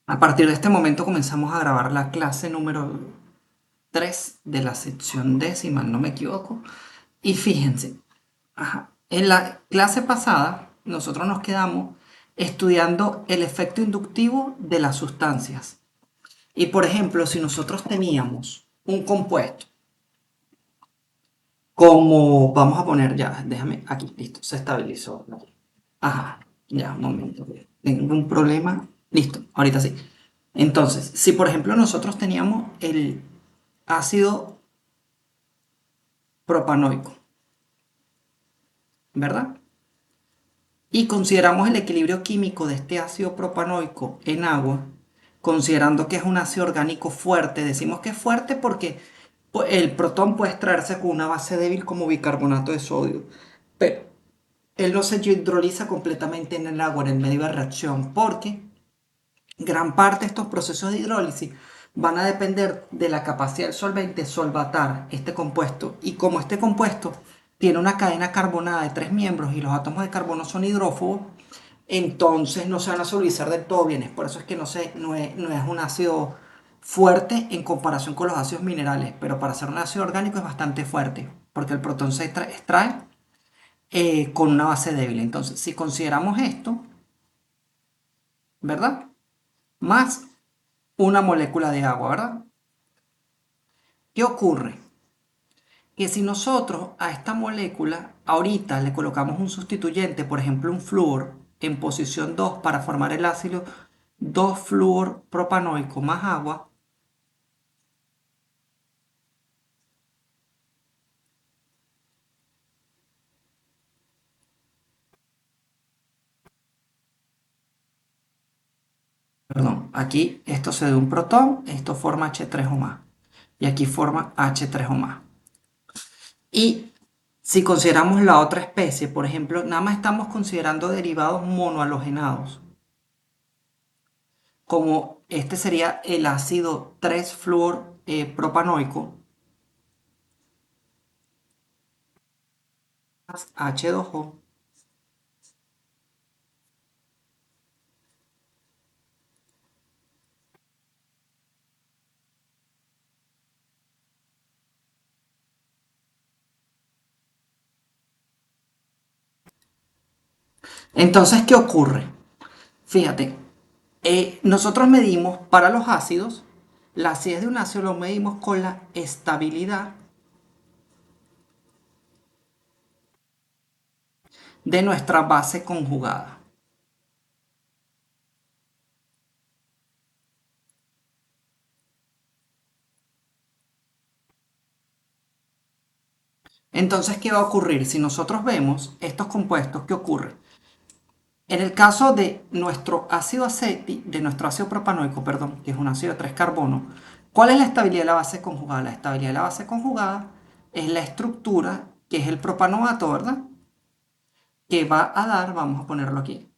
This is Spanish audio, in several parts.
A partir de este momento comenzamos a grabar la clase número 3 de la sección D, si mal no me equivoco. Y fíjense, en la clase pasada nosotros nos quedamos estudiando el efecto inductivo de las sustancias. Y por ejemplo, si nosotros teníamos un compuesto, como vamos a poner ya, déjame aquí, listo, se estabilizó. Ajá, ya, un momento. Tengo un problema. Listo, ahorita sí. Entonces, si por ejemplo nosotros teníamos el ácido propanoico, ¿verdad? Y consideramos el equilibrio químico de este ácido propanoico en agua, considerando que es un ácido orgánico fuerte. Decimos que es fuerte porque el protón puede extraerse con una base débil como bicarbonato de sodio, pero él no se hidroliza completamente en el agua, en el medio de reacción, porque gran parte de estos procesos de hidrólisis van a depender de la capacidad del solvente solvatar este compuesto. Y como este compuesto tiene una cadena carbonada de 3 miembros y los átomos de carbono son hidrófobos, entonces no se van a solubilizar del todo bien. Por eso es que no es un ácido fuerte en comparación con los ácidos minerales, pero para ser un ácido orgánico es bastante fuerte, porque el protón se extrae con una base débil. Entonces, si consideramos esto, ¿verdad? Más una molécula de agua, ¿verdad? ¿Qué ocurre? Que si nosotros a esta molécula ahorita le colocamos un sustituyente, por ejemplo un flúor, en posición 2 para formar el ácido 2-fluor propanoico más agua, perdón, aquí esto se da un protón, esto forma H3 o más, y aquí forma H3 o más. Y si consideramos la otra especie, por ejemplo, nada más estamos considerando derivados monohalogenados, como este sería el ácido 3-fluor propanoico, más H2O. Entonces, ¿qué ocurre? Fíjate, nosotros medimos para los ácidos, la acidez de un ácido lo medimos con la estabilidad de nuestra base conjugada. Entonces, ¿qué va a ocurrir? Si nosotros vemos estos compuestos, ¿qué ocurre? En el caso de nuestro ácido de nuestro ácido propanoico, perdón, que es un ácido de 3 carbonos, ¿cuál es la estabilidad de la base conjugada? La estabilidad de la base conjugada es la estructura que es el propanoato, ¿verdad? Que va a dar, vamos a ponerlo aquí,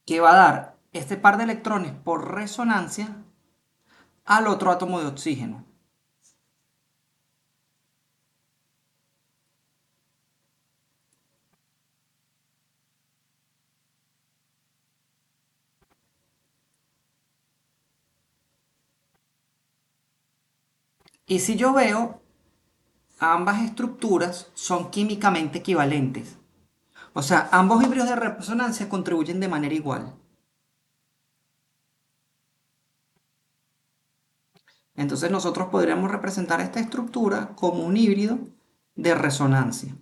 que va a dar este par de electrones por resonancia al otro átomo de oxígeno. Y si yo veo, ambas estructuras son químicamente equivalentes. O sea, ambos híbridos de resonancia contribuyen de manera igual. Entonces nosotros podríamos representar esta estructura como un híbrido de resonancia.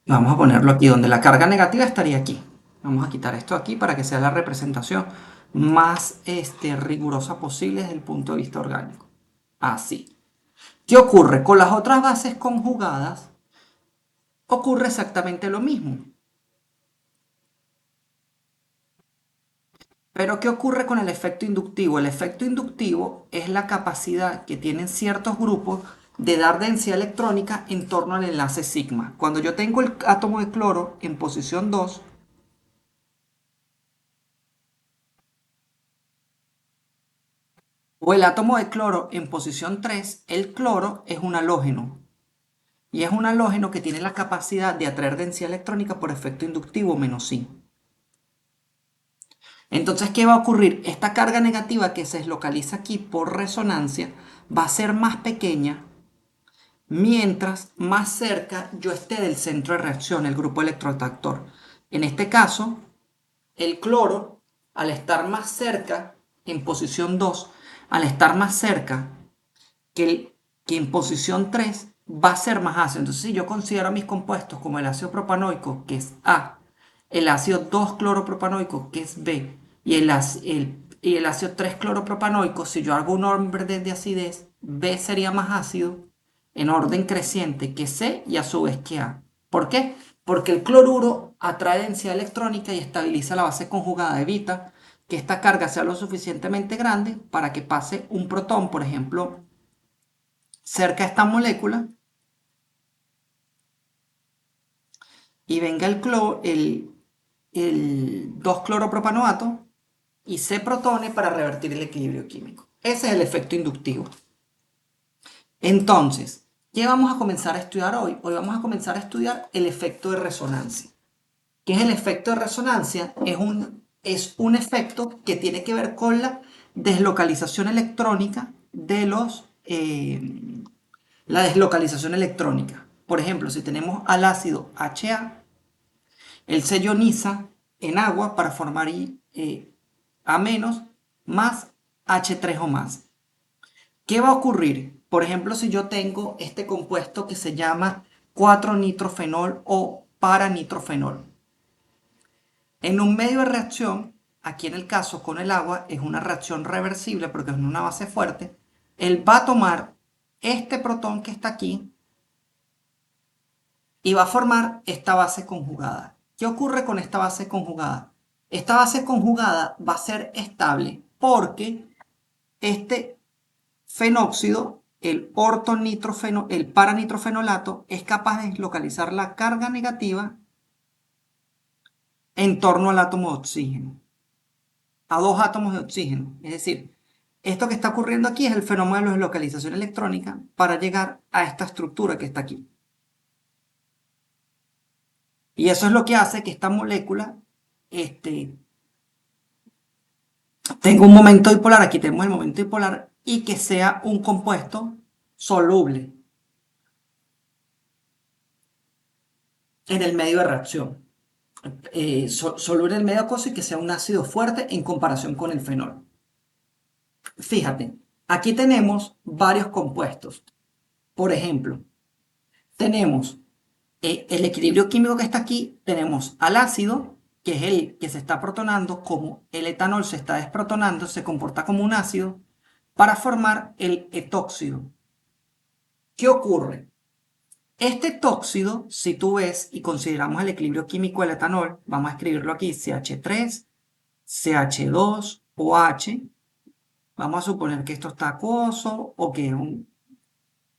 Vamos a ponerlo aquí, donde la carga negativa estaría aquí. Vamos a quitar esto aquí para que sea la representación más rigurosa posible desde el punto de vista orgánico. Así. ¿Qué ocurre? Con las otras bases conjugadas ocurre exactamente lo mismo. Pero ¿qué ocurre con el efecto inductivo? El efecto inductivo es la capacidad que tienen ciertos grupos de dar densidad electrónica en torno al enlace sigma. Cuando yo tengo el átomo de cloro en posición 2 o el átomo de cloro en posición 3, el cloro es un halógeno. Y es un halógeno que tiene la capacidad de atraer densidad electrónica por efecto inductivo -I. Entonces, ¿qué va a ocurrir? Esta carga negativa que se deslocaliza aquí por resonancia va a ser más pequeña mientras más cerca yo esté del centro de reacción, el grupo electrotractor. En este caso, el cloro, al estar más cerca, en posición 2, al estar más cerca que en posición 3, va a ser más ácido. Entonces, si yo considero mis compuestos como el ácido propanoico, que es A, el ácido 2-cloropropanoico, que es B, y el ácido 3-cloropropanoico, si yo hago un orden de acidez, B sería más ácido en orden creciente que C y a su vez que A. ¿Por qué? Porque el cloruro atrae densidad electrónica y estabiliza la base conjugada, evita que esta carga sea lo suficientemente grande para que pase un protón, por ejemplo, cerca de esta molécula y venga el 2-cloropropanoato y se protone para revertir el equilibrio químico. Ese es el efecto inductivo. Entonces, ¿qué vamos a comenzar a estudiar hoy? Hoy vamos a comenzar a estudiar el efecto de resonancia. ¿Qué es el efecto de resonancia? Es un efecto que tiene que ver con la deslocalización electrónica de la deslocalización electrónica. Por ejemplo, si tenemos al ácido HA, él se ioniza en agua para formar A- más H3 o más. ¿Qué va a ocurrir? Por ejemplo, si yo tengo este compuesto que se llama 4-nitrofenol o paranitrofenol. En un medio de reacción, aquí en el caso con el agua, es una reacción reversible porque es una base fuerte. Él va a tomar este protón que está aquí y va a formar esta base conjugada. ¿Qué ocurre con esta base conjugada? Esta base conjugada va a ser estable porque este fenóxido, el paranitrofenolato, es capaz de localizar la carga negativa en torno al átomo de oxígeno, a dos átomos de oxígeno. Es decir, esto que está ocurriendo aquí es el fenómeno de deslocalización electrónica para llegar a esta estructura que está aquí. Y eso es lo que hace que esta molécula tenga un momento dipolar, aquí tenemos el momento dipolar, y que sea un compuesto soluble en el medio de reacción. Soluble en el medio aquoso y que sea un ácido fuerte en comparación con el fenol. Fíjate, aquí tenemos varios compuestos. Por ejemplo, tenemos el equilibrio químico que está aquí, tenemos al ácido, que es el que se está protonando, como el etanol se está desprotonando, se comporta como un ácido, para formar el etóxido. ¿Qué ocurre? Este tóxido, si tú ves y consideramos el equilibrio químico del etanol, vamos a escribirlo aquí, CH3, CH2 o H. Vamos a suponer que esto está acuoso o que es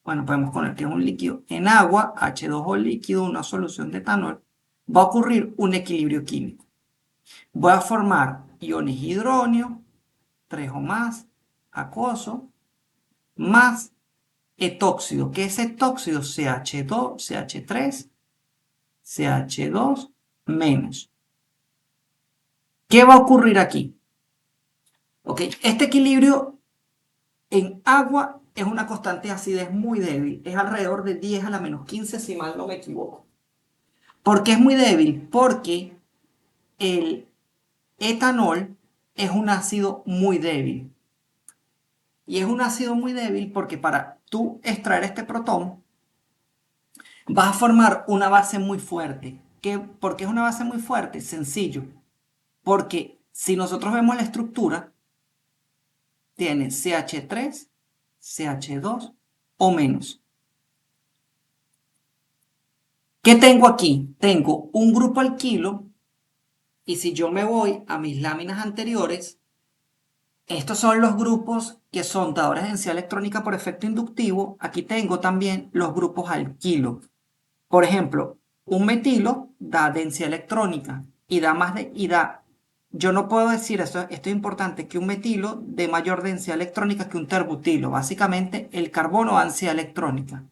bueno, podemos poner que es un líquido en agua, H2O líquido, una solución de etanol. Va a ocurrir un equilibrio químico. Voy a formar iones hidronio, 3 o más, acuoso, más etóxido. ¿Qué es etóxido? CH2, CH3, CH2 menos. ¿Qué va a ocurrir aquí? Ok, este equilibrio en agua es una constante de acidez muy débil, es alrededor de 10 a la menos 15 si mal no me equivoco. ¿Por qué es muy débil? Porque el etanol es un ácido muy débil. Y es un ácido muy débil porque para tú extraer este protón vas a formar una base muy fuerte. ¿Por qué es una base muy fuerte? Sencillo. Porque si nosotros vemos la estructura, tiene CH3, CH2 o menos. ¿Qué tengo aquí? Tengo un grupo alquilo y si yo me voy a mis láminas anteriores, estos son los grupos que son dadores de densidad electrónica por efecto inductivo. Aquí tengo también los grupos alquilo. Por ejemplo, un metilo da densidad electrónica y da más de, y da, yo no puedo decir, esto es importante, que un metilo dé mayor densidad electrónica que un terbutilo. Básicamente, el carbono da densidad electrónica.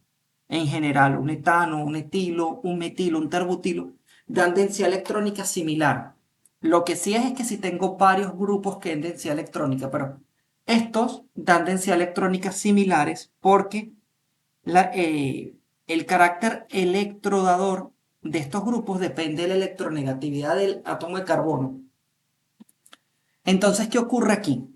en general, un etano, un etilo, un metilo, un terbutilo, dan densidad electrónica similar. Lo que sí es que si tengo varios grupos que den densidad electrónica, pero estos dan densidad electrónica similares porque el carácter electrodador de estos grupos depende de la electronegatividad del átomo de carbono. Entonces, ¿qué ocurre aquí?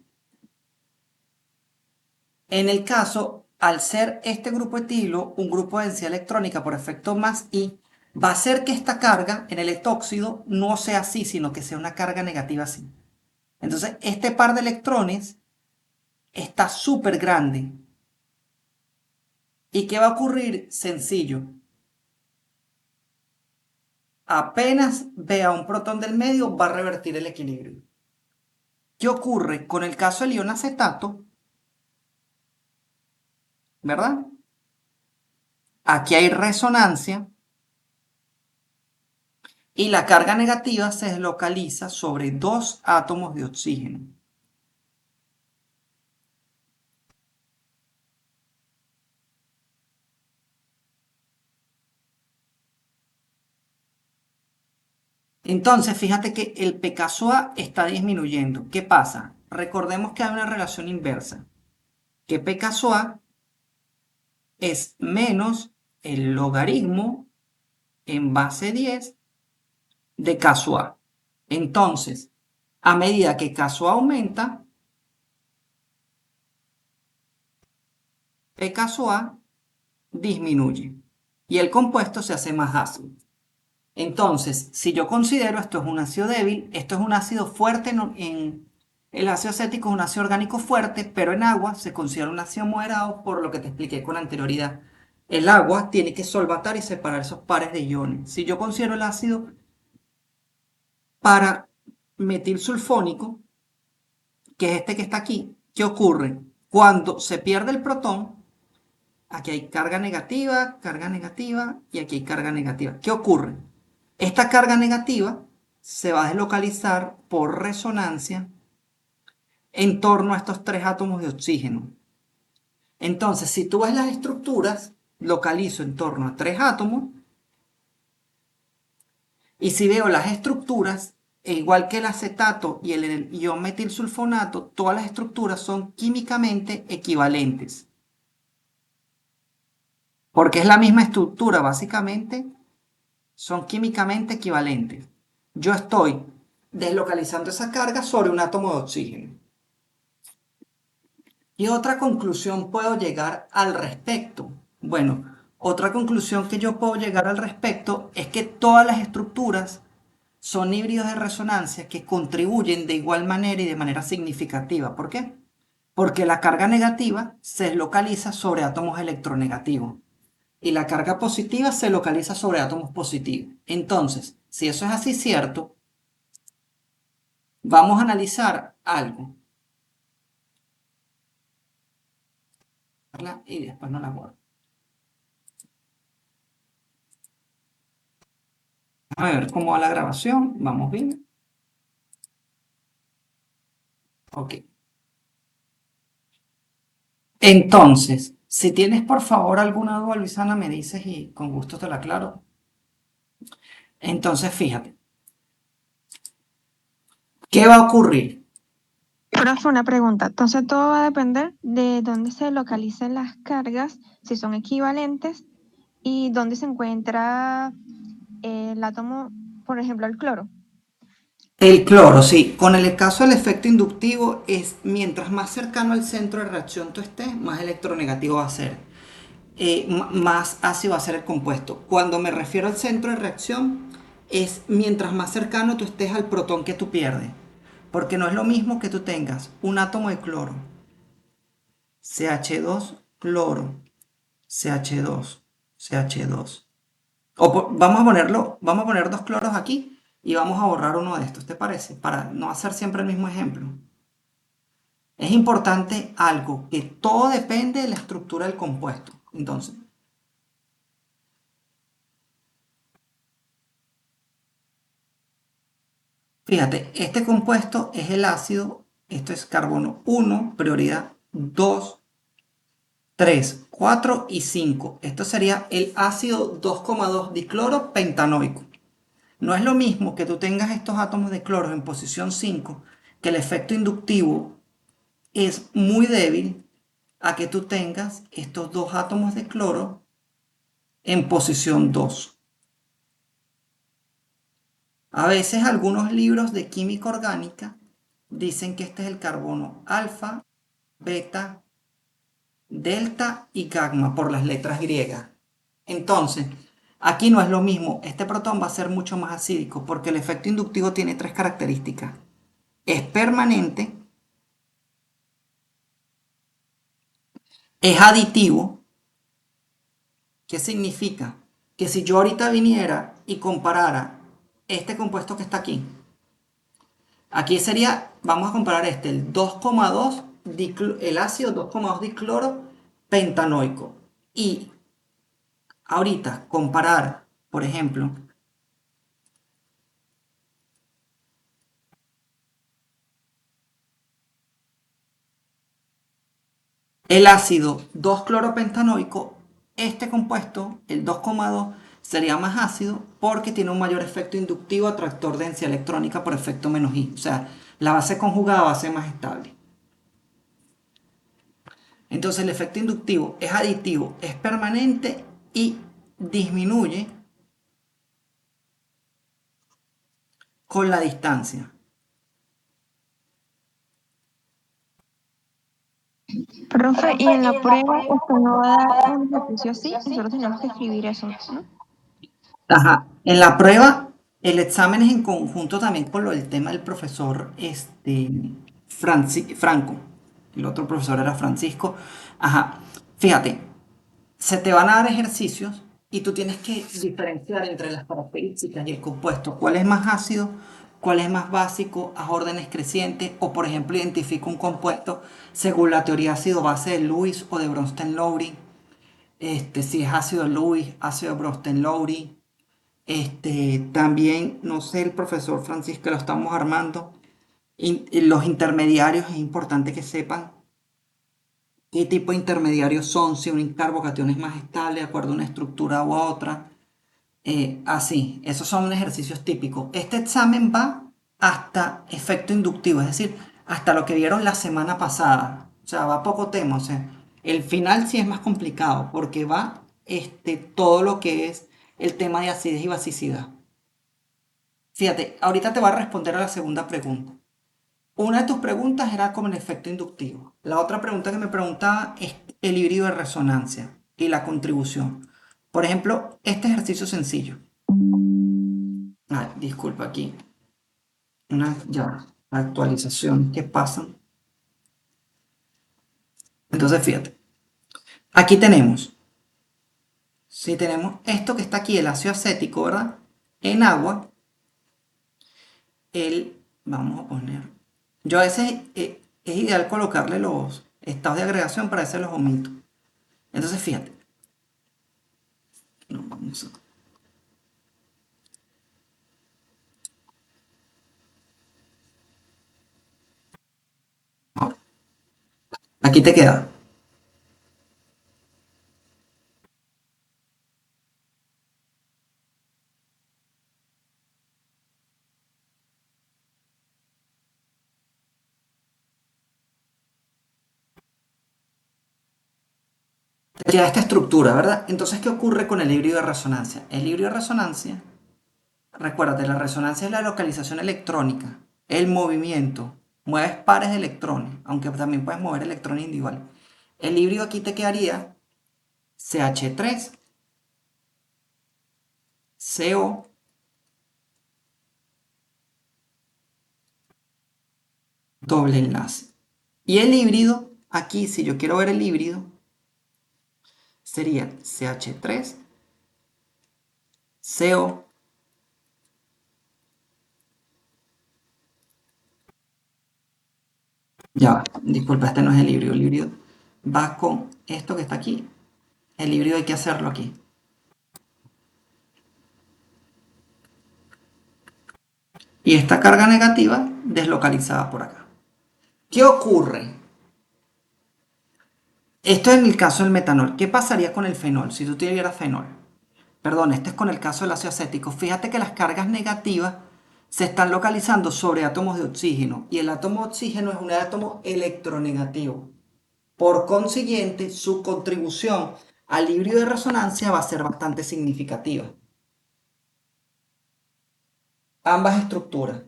En el caso, al ser este grupo etilo un grupo de densidad electrónica por efecto más I, va a hacer que esta carga en el etóxido no sea así, sino que sea una carga negativa así. Entonces, este par de electrones está súper grande. ¿Y qué va a ocurrir? Sencillo. Apenas vea un protón del medio, va a revertir el equilibrio. ¿Qué ocurre con el caso del ion acetato? ¿Verdad? Aquí hay resonancia y la carga negativa se deslocaliza sobre dos átomos de oxígeno. Entonces, fíjate que el pKa está disminuyendo. ¿Qué pasa? Recordemos que hay una relación inversa, que pKa es menos el logaritmo en base 10 de KA. Entonces, a medida que KA aumenta, pKa disminuye y el compuesto se hace más ácido. Entonces, si yo considero esto es un ácido débil, esto es un ácido fuerte el ácido acético es un ácido orgánico fuerte, pero en agua se considera un ácido moderado por lo que te expliqué con anterioridad. El agua tiene que solvatar y separar esos pares de iones. Si yo considero el ácido para metilsulfónico, que es este que está aquí, ¿qué ocurre? Cuando se pierde el protón, aquí hay carga negativa y aquí hay carga negativa. ¿Qué ocurre? Esta carga negativa se va a deslocalizar por resonancia en torno a estos tres átomos de oxígeno. Entonces, si tú ves las estructuras, localizo en torno a tres átomos y si veo las estructuras, igual que el acetato y el ion metilsulfonato, todas las estructuras son químicamente equivalentes. Porque es la misma estructura, básicamente, son químicamente equivalentes. Yo estoy deslocalizando esa carga sobre un átomo de oxígeno. ¿Qué otra conclusión puedo llegar al respecto? Bueno, otra conclusión que yo puedo llegar al respecto es que todas las estructuras son híbridos de resonancia que contribuyen de igual manera y de manera significativa. ¿Por qué? Porque la carga negativa se localiza sobre átomos electronegativos y la carga positiva se localiza sobre átomos positivos. Entonces, si eso es así cierto, vamos a analizar algo. Y después no la guardo. A ver cómo va la grabación. Vamos bien. Ok. Entonces, si tienes por favor alguna duda, Luisana, me dices y con gusto te la aclaro. Entonces, fíjate, ¿qué va a ocurrir? Profe, una pregunta. Entonces todo va a depender de dónde se localicen las cargas, si son equivalentes, y dónde se encuentra el átomo, por ejemplo, el cloro. El cloro, sí. Con el caso del efecto inductivo es mientras más cercano al centro de reacción tú estés, más electronegativo va a ser. Más ácido va a ser el compuesto. Cuando me refiero al centro de reacción, es mientras más cercano tú estés al protón que tú pierdes. Porque no es lo mismo que tú tengas un átomo de cloro, CH2, cloro, CH2, CH2. Vamos a poner dos cloros aquí y vamos a borrar uno de estos, ¿te parece? Para no hacer siempre el mismo ejemplo. Es importante algo, que todo depende de la estructura del compuesto. Entonces, fíjate, este compuesto es el ácido, esto es carbono 1, prioridad 2, 3, 4 y 5. Esto sería el ácido 2,2 dicloro pentanoico. No es lo mismo que tú tengas estos átomos de cloro en posición 5, que el efecto inductivo es muy débil, a que tú tengas estos dos átomos de cloro en posición 2. A veces algunos libros de química orgánica dicen que este es el carbono alfa, beta, delta y gamma por las letras griegas. Entonces, aquí no es lo mismo. Este protón va a ser mucho más acídico porque el efecto inductivo tiene tres características. Es permanente, es aditivo. ¿Qué significa? Que si yo ahorita viniera y comparara este compuesto que está aquí, aquí sería, vamos a comparar este, el 2,2, el ácido 2,2 dicloro pentanoico. Y ahorita comparar, por ejemplo, el ácido 2-cloropentanoico, este compuesto, el 2,2, sería más ácido porque tiene un mayor efecto inductivo atractor de densidad electrónica por efecto menos I. O sea, la base conjugada va a ser más estable. Entonces el efecto inductivo es aditivo, es permanente y disminuye con la distancia. Profe, y en la prueba usted no va a dar un ejercicio así, nosotros tenemos que escribir eso, ¿no? Ajá. En la prueba, el examen es en conjunto también con lo del tema del profesor Franco. El otro profesor era Francisco. Ajá. Fíjate, se te van a dar ejercicios y tú tienes que diferenciar entre las características y el compuesto. ¿Cuál es más ácido? ¿Cuál es más básico? ¿A órdenes crecientes? O, por ejemplo, identifica un compuesto según la teoría ácido-base de Lewis o de Bronsted-Lowry. Si es ácido Lewis, ácido Bronsted-Lowry. También, no sé, el profesor Francisco, lo estamos armando. Y los intermediarios es importante que sepan qué tipo de intermediarios son, si un carbocatión es más estable de acuerdo a una estructura u otra. Así, esos son ejercicios típicos. Este examen va hasta efecto inductivo, es decir, hasta lo que vieron la semana pasada. O sea, va poco tema. O sea, el final sí es más complicado porque va todo lo que es el tema de acidez y basicidad. Fíjate, ahorita te voy a responder a la segunda pregunta. Una de tus preguntas era como el efecto inductivo. La otra pregunta que me preguntaba es el híbrido de resonancia y la contribución. Por ejemplo, este ejercicio sencillo. Disculpa aquí. Una ya actualización que pasan. Entonces, fíjate. Aquí tenemos, si tenemos esto que está aquí, el ácido acético, ¿verdad? En agua, vamos a poner, yo a veces es ideal colocarle los estados de agregación, para veces los omito. Entonces, fíjate. No, vamos aquí te queda. Te queda esta estructura, ¿verdad? Entonces, ¿qué ocurre con el híbrido de resonancia? El híbrido de resonancia, recuérdate, la resonancia es la localización electrónica, el movimiento. Mueves pares de electrones, aunque también puedes mover electrones individuales. El híbrido aquí te quedaría CH3, CO, doble enlace. Y el híbrido, aquí, si yo quiero ver el híbrido, sería CH3, CO. Ya, disculpa, este no es el híbrido. El híbrido va con esto que está aquí. El híbrido hay que hacerlo aquí. Y esta carga negativa deslocalizada por acá. ¿Qué ocurre? Esto es en el caso del metanol. ¿Qué pasaría con el fenol si tú tuvieras fenol? Perdón, este es con el caso del ácido acético. Fíjate que las cargas negativas se están localizando sobre átomos de oxígeno y el átomo de oxígeno es un átomo electronegativo. Por consiguiente, su contribución al híbrido de resonancia va a ser bastante significativa. Ambas estructuras.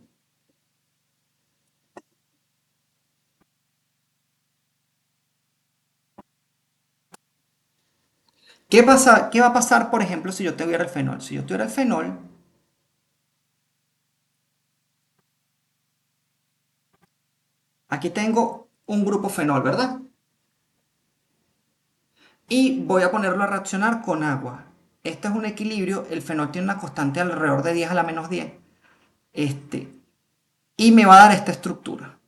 ¿Qué va a pasar, por ejemplo, si yo tuviera el fenol? Si yo tuviera el fenol, aquí tengo un grupo fenol, ¿verdad? Y voy a ponerlo a reaccionar con agua. Este es un equilibrio, el fenol tiene una constante alrededor de 10 a la menos 10. Este, y me va a dar esta estructura.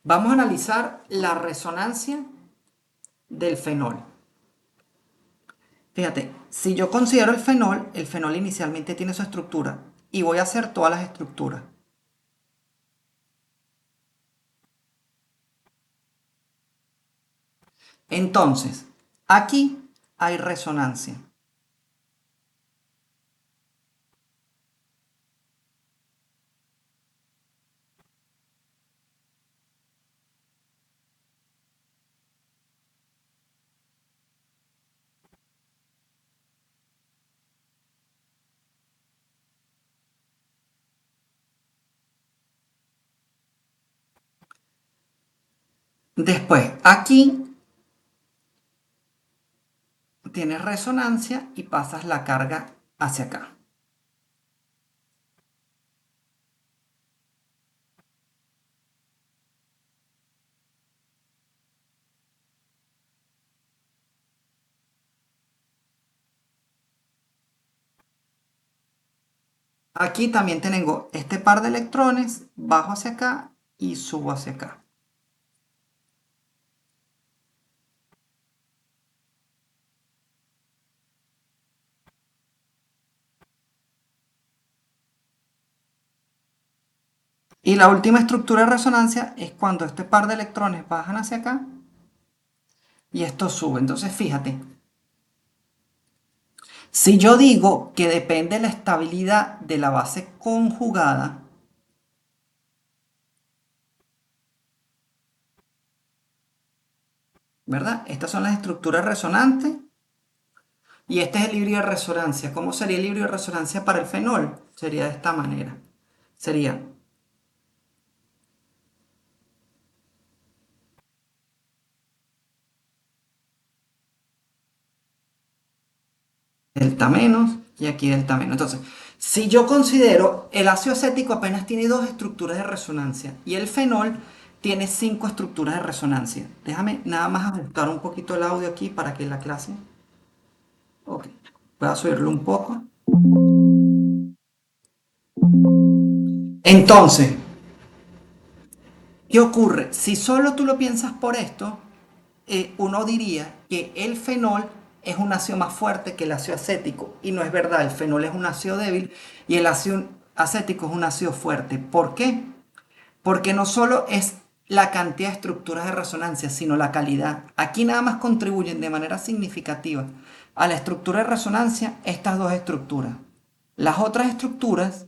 Vamos a analizar la resonancia del fenol. Fíjate, si yo considero el fenol inicialmente tiene su estructura y voy a hacer todas las estructuras. Entonces, aquí hay resonancia. Después, aquí tienes resonancia y pasas la carga hacia acá. Aquí también tengo este par de electrones, bajo hacia acá y subo hacia acá. Y la última estructura de resonancia es cuando este par de electrones bajan hacia acá y esto sube. Entonces, fíjate, si yo digo que depende de la estabilidad de la base conjugada, ¿verdad? Estas son las estructuras resonantes y este es el híbrido de resonancia. ¿Cómo sería el híbrido de resonancia para el fenol? Sería de esta manera. Sería delta menos y aquí delta menos. Entonces, si yo considero el ácido acético apenas tiene dos estructuras de resonancia y el fenol tiene cinco estructuras de resonancia. Déjame nada más ajustar un poquito el audio aquí para que la clase... Ok, voy a subirlo un poco. Entonces, ¿qué ocurre? Si solo tú lo piensas por esto, uno diría que el fenol es un ácido más fuerte que el ácido acético. Y no es verdad, el fenol es un ácido débil y el ácido acético es un ácido fuerte. ¿Por qué? Porque no solo es la cantidad de estructuras de resonancia, sino la calidad. Aquí nada más contribuyen de manera significativa a la estructura de resonancia estas dos estructuras. Las otras estructuras,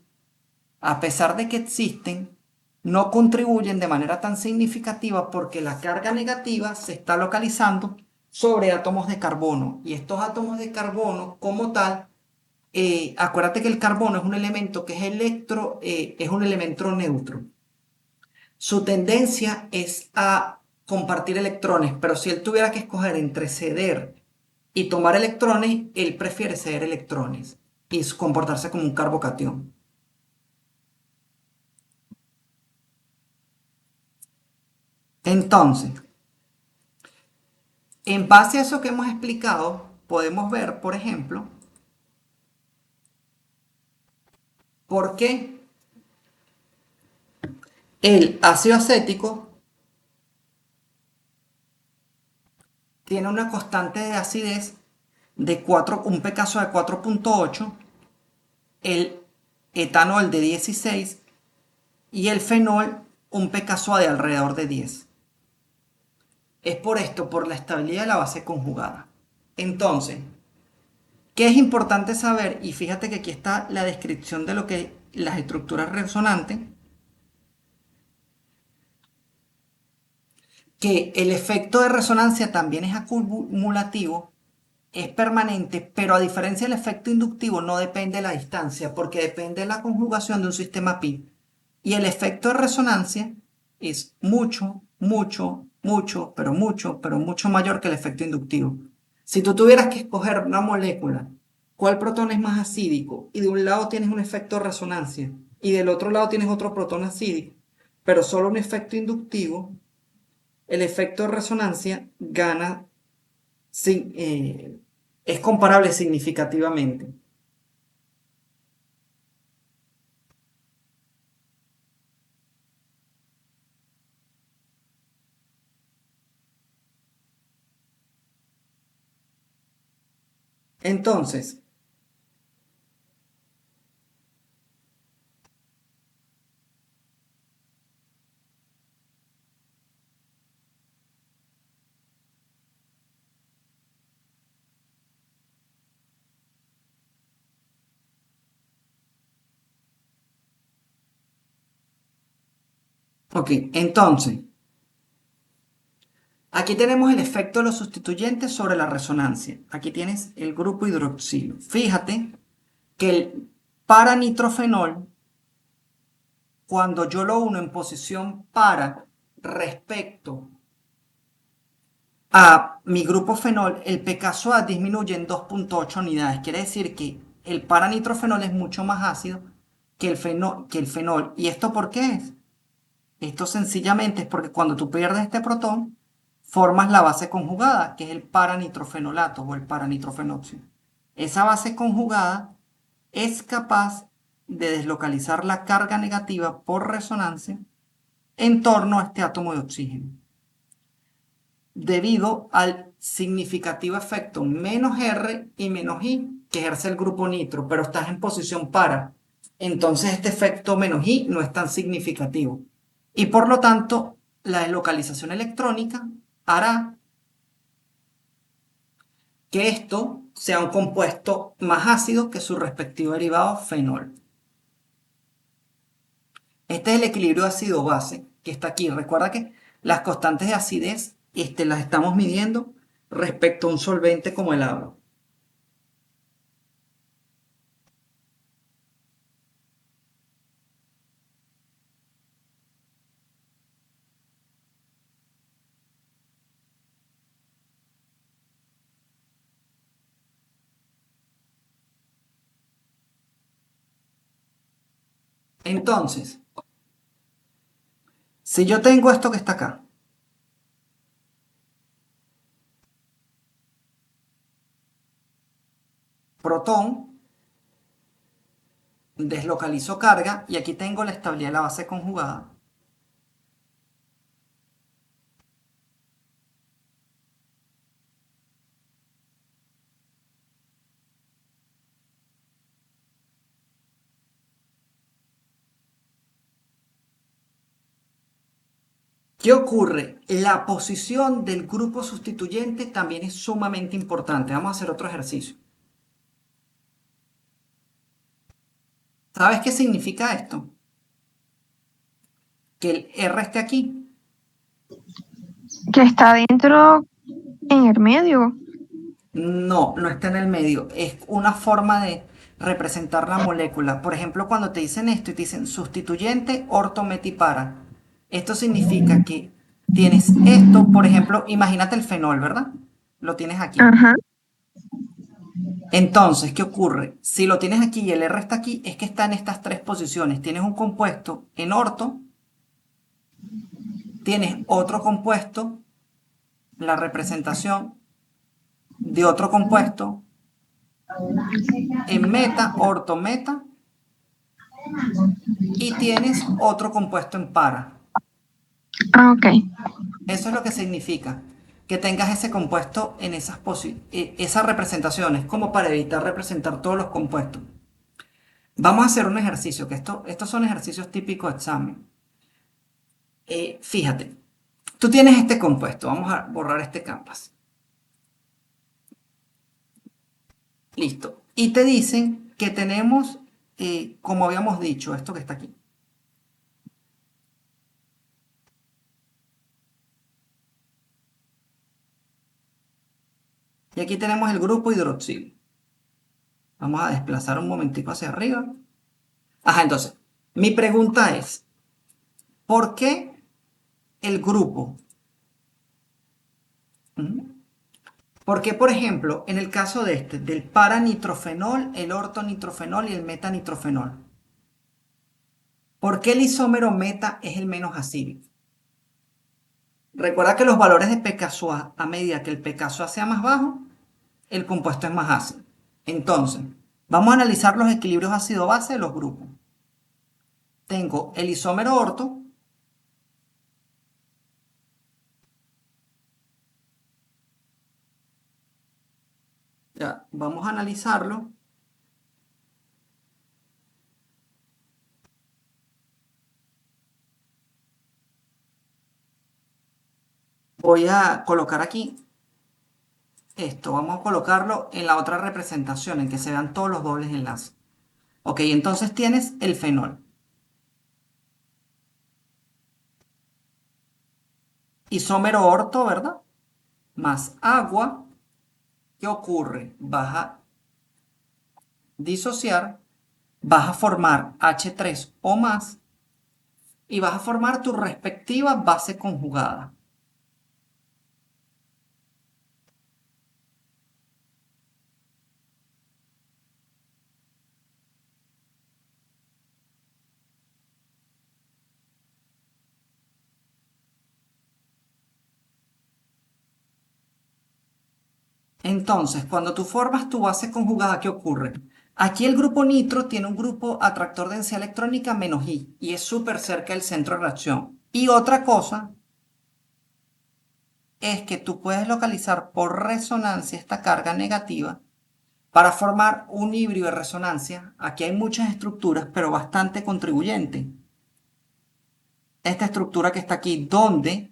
a pesar de que existen, no contribuyen de manera tan significativa porque la carga negativa se está localizando sobre átomos de carbono. Y estos átomos de carbono, como tal, acuérdate que el carbono es un elemento que es un elemento neutro. Su tendencia es a compartir electrones, pero si él tuviera que escoger entre ceder y tomar electrones, él prefiere ceder electrones y comportarse como un carbocatión. Entonces, en base a eso que hemos explicado, podemos ver, por ejemplo, por qué el ácido acético tiene una constante de acidez un pKa de 4.8, el etanol de 16 y el fenol un pKa de alrededor de 10. Es por esto, por la estabilidad de la base conjugada. Entonces, ¿qué es importante saber? Y fíjate que aquí está la descripción de lo que las estructuras resonantes, que el efecto de resonancia también es acumulativo, es permanente, pero a diferencia del efecto inductivo no depende de la distancia, porque depende de la conjugación de un sistema pi. Y el efecto de resonancia es mucho, mucho, mucho, pero mucho mayor que el efecto inductivo. Si tú tuvieras que escoger una molécula, ¿cuál protón es más acídico? Y de un lado tienes un efecto de resonancia y del otro lado tienes otro protón acídico, pero solo un efecto inductivo, el efecto de resonancia gana, es comparable significativamente. Entonces, ok, entonces, aquí tenemos el efecto de los sustituyentes sobre la resonancia. Aquí tienes el grupo hidroxilo. Fíjate que el paranitrofenol, cuando yo lo uno en posición para respecto a mi grupo fenol, el pKa disminuye en 2.8 unidades. Quiere decir que el paranitrofenol es mucho más ácido que el fenol. ¿Y esto por qué es? Esto sencillamente es porque cuando tú pierdes este protón, formas la base conjugada, que es el paranitrofenolato o el paranitrofenóxido. Esa base conjugada es capaz de deslocalizar la carga negativa por resonancia en torno a este átomo de oxígeno, debido al significativo efecto menos R y menos I que ejerce el grupo nitro, pero estás en posición para. Entonces este efecto menos I no es tan significativo. Y por lo tanto, la deslocalización electrónica hará que esto sea un compuesto más ácido que su respectivo derivado fenol. Este es el equilibrio ácido-base que está aquí. Recuerda que las constantes de acidez las estamos midiendo respecto a un solvente como el agua. Entonces, si yo tengo esto que está acá, protón, deslocalizo carga y aquí tengo la estabilidad de la base conjugada. ¿Qué ocurre? La posición del grupo sustituyente también es sumamente importante. Vamos a hacer otro ejercicio. ¿Sabes qué significa esto? Que el R esté aquí. Que está dentro en el medio. No, no está en el medio. Es una forma de representar la molécula. Por ejemplo, cuando te dicen esto y te dicen sustituyente ortometipara. Esto significa que tienes esto, por ejemplo, imagínate el fenol, ¿verdad? Lo tienes aquí. Ajá. Entonces, ¿qué ocurre? Si lo tienes aquí y el R está aquí, es que está en estas tres posiciones. Tienes un compuesto en orto, tienes otro compuesto, la representación de otro compuesto en meta, orto, meta, y tienes otro compuesto en para. Ah, ok. Eso es lo que significa. que tengas ese compuesto en esas representaciones, como para evitar representar todos los compuestos. Vamos a hacer un ejercicio, que estos son ejercicios típicos de examen. Fíjate, tú tienes este compuesto, vamos a borrar este canvas. Listo. Y te dicen que tenemos, como habíamos dicho, esto que está aquí. Y aquí tenemos el grupo hidroxilo. Vamos a desplazar un momentico hacia arriba. Ajá, entonces, mi pregunta es, ¿por qué el grupo? ¿Por qué, por ejemplo, en el caso de del paranitrofenol, el ortonitrofenol y el metanitrofenol? ¿Por qué el isómero meta es el menos acídico? Recuerda que los valores de pKa, a medida que el pKa sea más bajo, el compuesto es más ácido. Entonces, vamos a analizar los equilibrios ácido-base de los grupos. Tengo el isómero orto, ya, vamos a analizarlo. Voy a colocar aquí esto, vamos a colocarlo en la otra representación, en que se vean todos los dobles enlaces. Ok, entonces tienes el fenol. Isómero orto, ¿verdad? Más agua. ¿Qué ocurre? Vas a disociar, vas a formar H3 o más y vas a formar tu respectiva base conjugada. Entonces, cuando tú formas tu base conjugada, ¿qué ocurre? Aquí el grupo nitro tiene un grupo atractor de densidad electrónica menos I y es súper cerca del centro de reacción. Y otra cosa es que tú puedes localizar por resonancia esta carga negativa para formar un híbrido de resonancia. Aquí hay muchas estructuras, pero bastante contribuyente. Esta estructura que está aquí, donde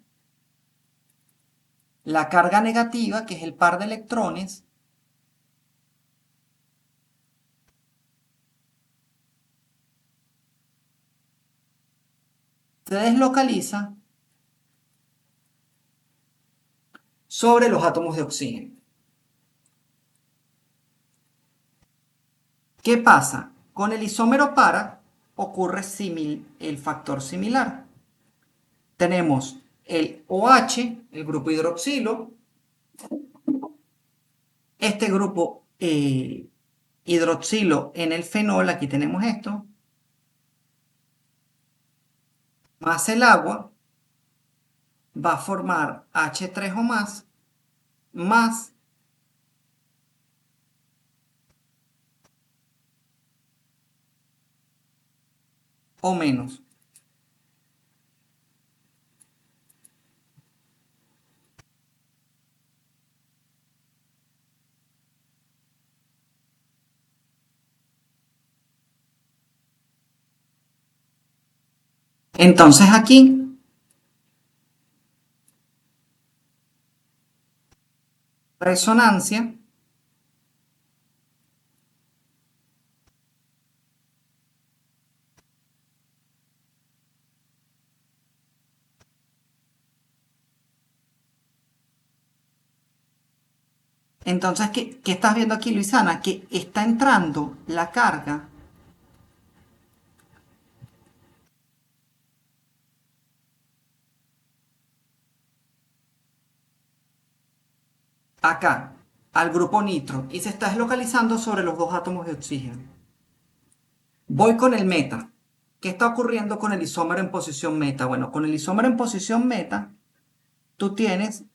la carga negativa, que es el par de electrones, se deslocaliza sobre los átomos de oxígeno. ¿Qué pasa? Con el isómero para ocurre el factor similar. Tenemos el OH, el grupo hidroxilo, este grupo hidroxilo en el fenol, aquí tenemos esto, más el agua, va a formar H3 o más o menos. Entonces aquí, resonancia, entonces, ¿qué estás viendo aquí, Luisana? Que está entrando la carga acá, al grupo nitro, y se está deslocalizando sobre los dos átomos de oxígeno. Voy con el meta. ¿Qué está ocurriendo con el isómero en posición meta? Bueno, con el isómero en posición meta, tú tienes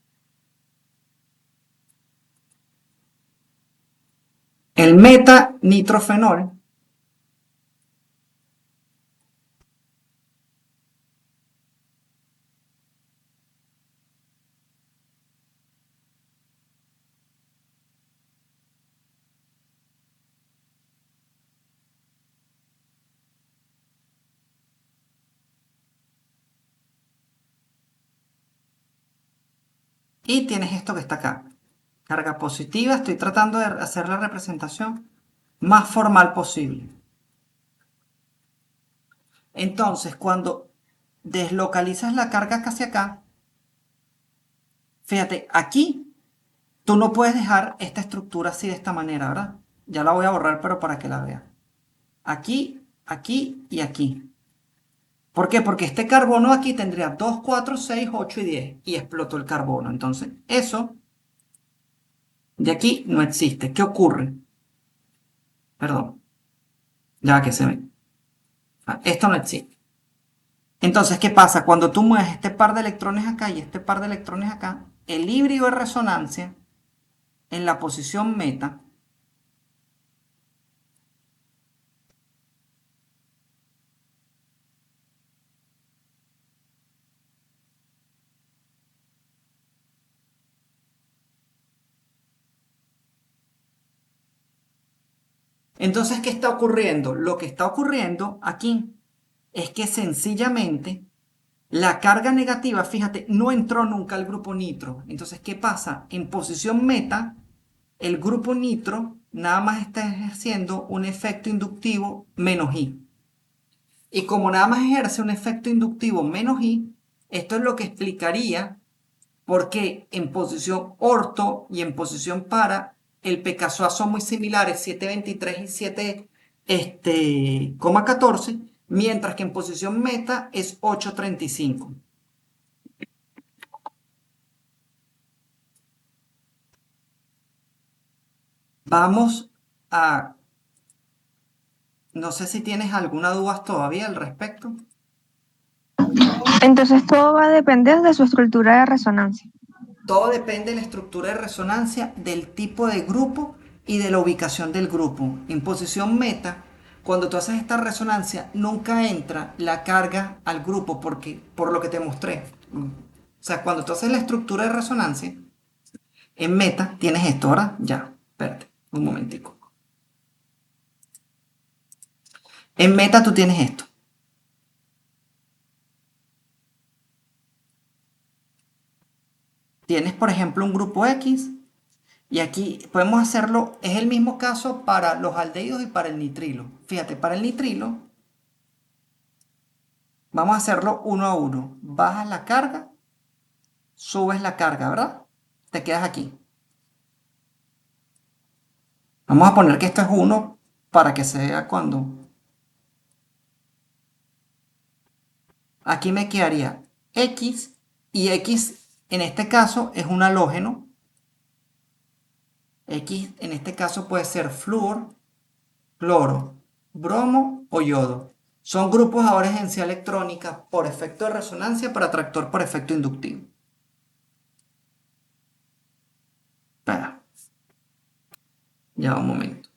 el meta-nitrofenol, Y tienes esto que está acá. Carga positiva. Estoy tratando de hacer la representación más formal posible. Entonces, cuando deslocalizas la carga hacia acá, fíjate, aquí tú no puedes dejar esta estructura así de esta manera, ¿verdad? Ya la voy a borrar, pero para que la veas. Aquí, aquí y aquí. ¿Por qué? Porque este carbono aquí tendría 2, 4, 6, 8 y 10 y explotó el carbono. Entonces, eso de aquí no existe. ¿Qué ocurre? Perdón, ya que se ve. Esto no existe. Entonces, ¿qué pasa? Cuando tú mueves este par de electrones acá y este par de electrones acá, el híbrido de resonancia en la posición meta, entonces, ¿qué está ocurriendo? Lo que está ocurriendo aquí es que sencillamente la carga negativa, fíjate, no entró nunca al grupo nitro. Entonces, ¿qué pasa? En posición meta, el grupo nitro nada más está ejerciendo un efecto inductivo menos I. Y como nada más ejerce un efecto inductivo menos I, esto es lo que explicaría por qué en posición orto y en posición para el pKa son muy similares, 7,23 y 7,14, mientras que en posición meta es 8,35. Vamos a... No sé si tienes alguna duda todavía al respecto. Entonces todo va a depender de su estructura de resonancia. Todo depende de la estructura de resonancia, del tipo de grupo y de la ubicación del grupo. En posición meta, cuando tú haces esta resonancia, nunca entra la carga al grupo porque, por lo que te mostré. O sea, cuando tú haces la estructura de resonancia, en meta tienes esto, ¿verdad? Ya, espérate, un momentico. En meta tú tienes esto. Tienes, por ejemplo, un grupo X y aquí podemos hacerlo, es el mismo caso para los aldehídos y para el nitrilo. Fíjate, para el nitrilo vamos a hacerlo uno a uno. Bajas la carga, subes la carga, ¿verdad? Te quedas aquí. Vamos a poner que esto es 1 para que se vea cuando... Aquí me quedaría X y X en este caso es un halógeno. X en este caso puede ser flúor, cloro, bromo o yodo. Son grupos ahora de agencia electrónica por efecto de resonancia para atractor por efecto inductivo. Espera, ya un momento.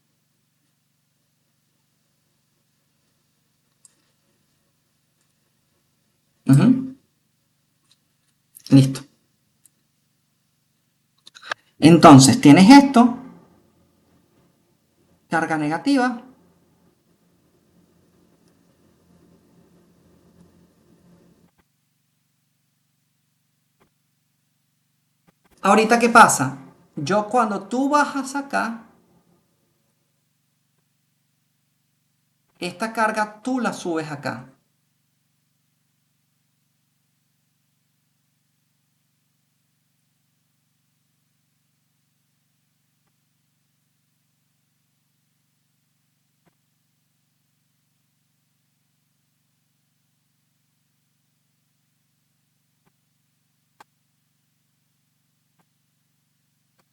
Ujú. Listo. Entonces tienes esto, carga negativa. Ahorita, ¿qué pasa? Yo cuando tú bajas acá, esta carga tú la subes acá.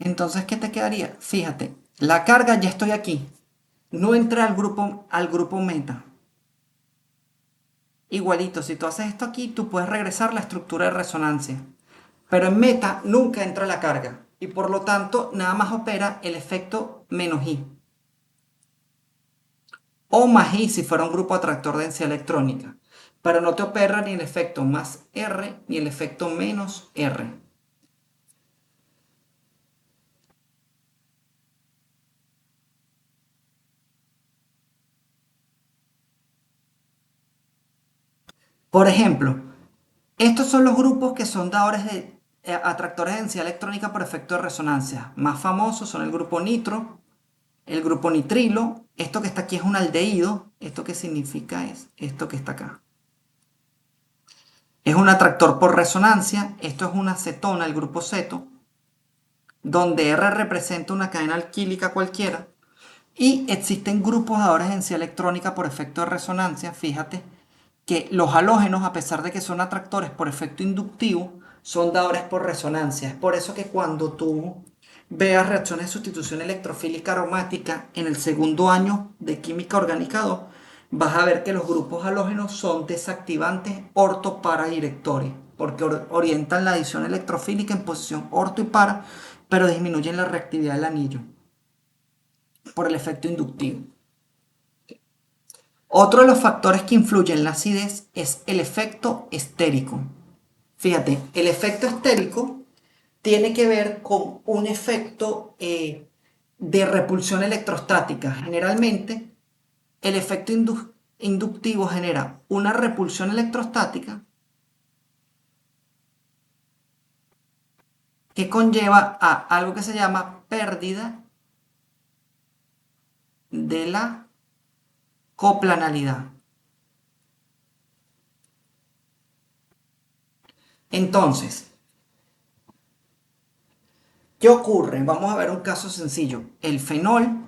Entonces, ¿qué te quedaría? Fíjate, la carga ya estoy aquí. No entré al grupo meta. Igualito, si tú haces esto aquí, tú puedes regresar la estructura de resonancia. Pero en meta nunca entra la carga. Y por lo tanto, nada más opera el efecto menos I. O más I si fuera un grupo atractor de densidad electrónica. Pero no te opera ni el efecto más R ni el efecto menos R. Por ejemplo, estos son los grupos que son dadores de atractores de densidad electrónica por efecto de resonancia. Más famosos son el grupo nitro, el grupo nitrilo. Esto que está aquí es un aldehído. ¿Esto qué significa? Es esto que está acá. Es un atractor por resonancia. Esto es una cetona, el grupo ceto, donde R representa una cadena alquílica cualquiera. Y existen grupos dadores de densidad electrónica por efecto de resonancia. Fíjate que los halógenos, a pesar de que son atractores por efecto inductivo, son dadores por resonancia. Es por eso que cuando tú veas reacciones de sustitución electrofílica aromática en el segundo año de química orgánica 2, vas a ver que los grupos halógenos son desactivantes orto-para-directores, porque orientan la adición electrofílica en posición orto y para, pero disminuyen la reactividad del anillo por el efecto inductivo. Otro de los factores que influyen en la acidez es el efecto estérico. Fíjate, el efecto estérico tiene que ver con un efecto de repulsión electrostática. Generalmente, el efecto inductivo genera una repulsión electrostática que conlleva a algo que se llama pérdida de la coplanalidad. Entonces, ¿qué ocurre? Vamos a ver un caso sencillo. El fenol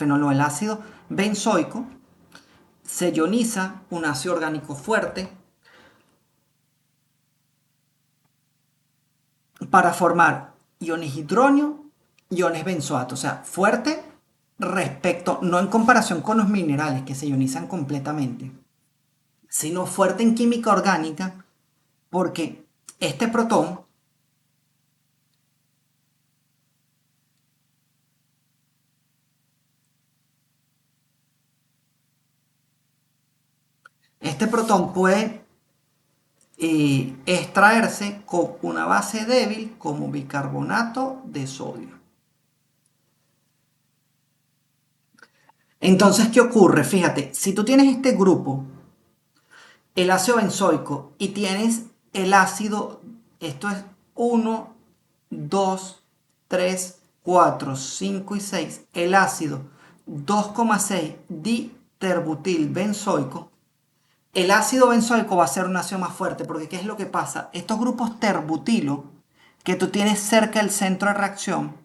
no, el ácido benzoico se ioniza, un ácido orgánico fuerte, para formar iones hidronio, iones benzoato, o sea, fuerte respecto, no en comparación con los minerales que se ionizan completamente, sino fuerte en química orgánica, porque este protón puede extraerse con una base débil como bicarbonato de sodio. Entonces, ¿qué ocurre? Fíjate, si tú tienes este grupo, el ácido benzoico, y tienes el ácido, esto es 1, 2, 3, 4, 5 y 6, el ácido 2,6 diterbutil benzoico, el ácido benzoico va a ser un ácido más fuerte, porque ¿qué es lo que pasa? Estos grupos terbutilo que tú tienes cerca del centro de reacción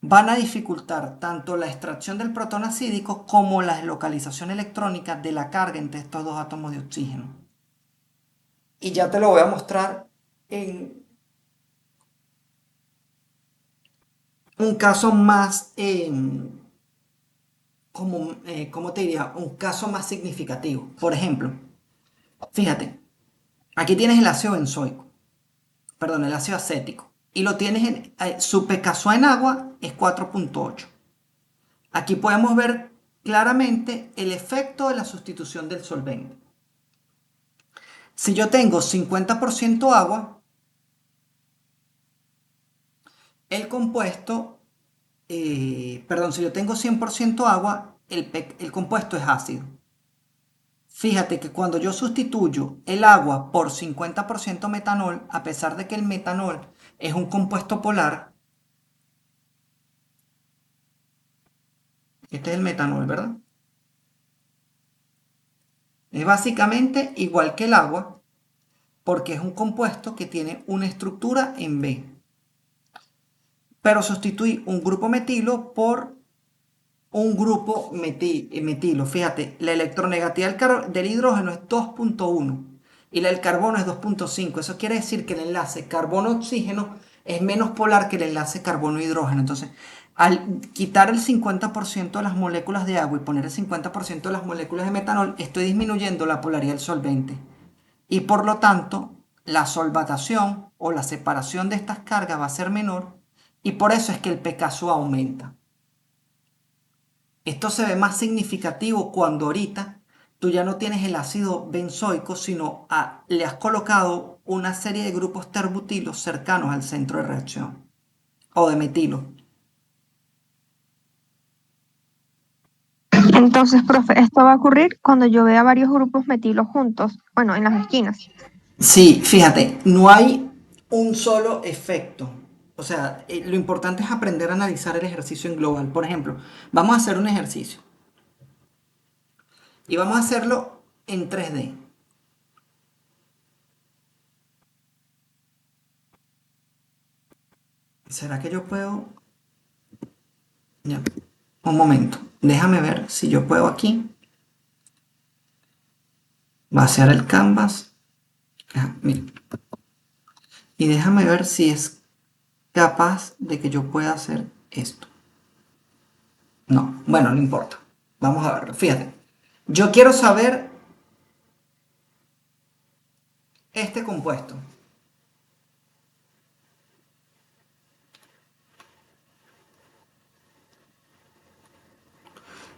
van a dificultar tanto la extracción del protón acídico como la deslocalización electrónica de la carga entre estos dos átomos de oxígeno. Y ya te lo voy a mostrar en un caso más, ¿cómo te diría? Un caso más significativo. Por ejemplo, fíjate, aquí tienes el ácido benzoico, perdón, el ácido acético, y lo tienes en, su pKa en agua es 4,8. Aquí podemos ver claramente el efecto de la sustitución del solvente. Si yo tengo 50% agua, el compuesto, si yo tengo 100% agua, el compuesto es ácido. Fíjate que cuando yo sustituyo el agua por 50% metanol, a pesar de que el metanol es un compuesto polar, este es el metanol, ¿verdad? Es básicamente igual que el agua, porque es un compuesto que tiene una estructura en B. Pero sustituí un grupo metilo por un grupo metilo. Fíjate, la electronegatividad del hidrógeno es 2,1 y la del carbono es 2,5. Eso quiere decir que el enlace carbono-oxígeno es menos polar que el enlace carbono-hidrógeno. Entonces, al quitar el 50% de las moléculas de agua y poner el 50% de las moléculas de metanol, estoy disminuyendo la polaridad del solvente. Y por lo tanto, la solvatación o la separación de estas cargas va a ser menor y por eso es que el pKa aumenta. Esto se ve más significativo cuando ahorita tú ya no tienes el ácido benzoico, sino le has colocado una serie de grupos terbutilos cercanos al centro de reacción o de metilo. Entonces, profe, esto va a ocurrir cuando yo vea varios grupos metilos juntos, bueno, en las esquinas. Sí, fíjate, no hay un solo efecto. O sea, lo importante es aprender a analizar el ejercicio en global. Por ejemplo, vamos a hacer un ejercicio y vamos a hacerlo en 3D. ¿Será que yo puedo? Ya, un momento. Déjame ver si yo puedo aquí vaciar el canvas. Ah, mira. Y déjame ver si es capaz de que yo pueda hacer esto. No, bueno, no importa. Vamos a ver, fíjate. Yo quiero saber este compuesto.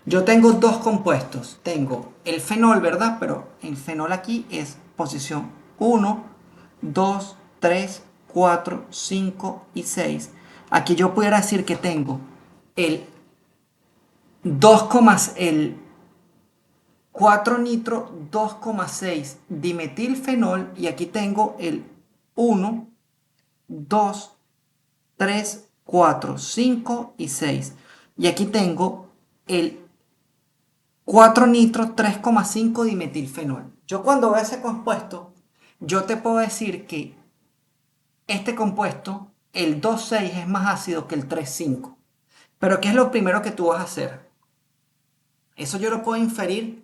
Yo tengo dos compuestos. Tengo el fenol, ¿verdad? Pero el fenol aquí es posición 1, 2, 3, 4, 5 y 6. Aquí yo pudiera decir que tengo el 2, el 4 nitro 2,6 dimetilfenol y aquí tengo el 1, 2, 3, 4, 5 y 6. Y aquí tengo el 4 nitro 3,5 dimetilfenol. Yo cuando veo ese compuesto, yo te puedo decir que este compuesto, el 2,6 es más ácido que el 3,5. Pero ¿qué es lo primero que tú vas a hacer? Eso yo lo puedo inferir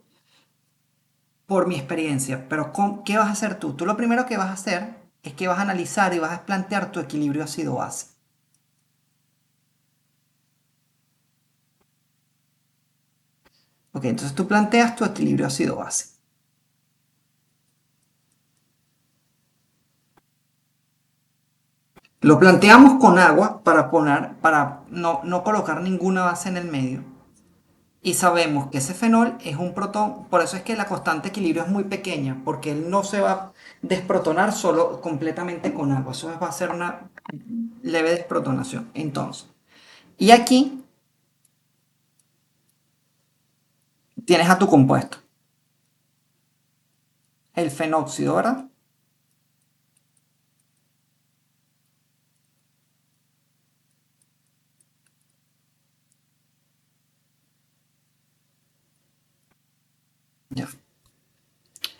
por mi experiencia, pero ¿qué vas a hacer tú? Tú lo primero que vas a hacer es que vas a analizar y vas a plantear tu equilibrio ácido-base. Ok, entonces tú planteas tu equilibrio ácido-base. Lo planteamos con agua para no colocar ninguna base en el medio. Y sabemos que ese fenol es un protón, por eso es que la constante de equilibrio es muy pequeña, porque él no se va a desprotonar solo completamente con agua. Eso va a ser una leve desprotonación. Entonces, y aquí tienes a tu compuesto, el fenóxido, ¿verdad? Ya.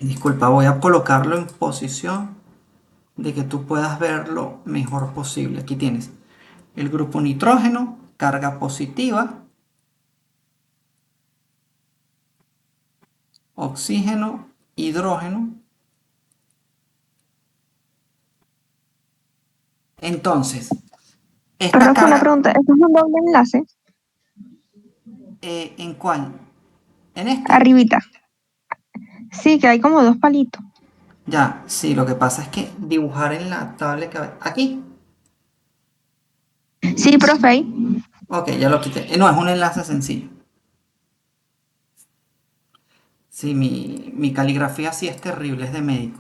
Disculpa, voy a colocarlo en posición de que tú puedas ver lo mejor posible. Aquí tienes el grupo nitrógeno, carga positiva, oxígeno, hidrógeno. Entonces, esta Rafa, una carga, pregunta, ¿esto es un doble enlace? ¿en cuál? ¿En este? Arribita. Sí, que hay como dos palitos. Ya, sí, lo que pasa es que dibujar en la tabla aquí. Sí, profe, ahí. Ok, ya lo quité. No, es un enlace sencillo. Sí, mi caligrafía sí es terrible, es de médico.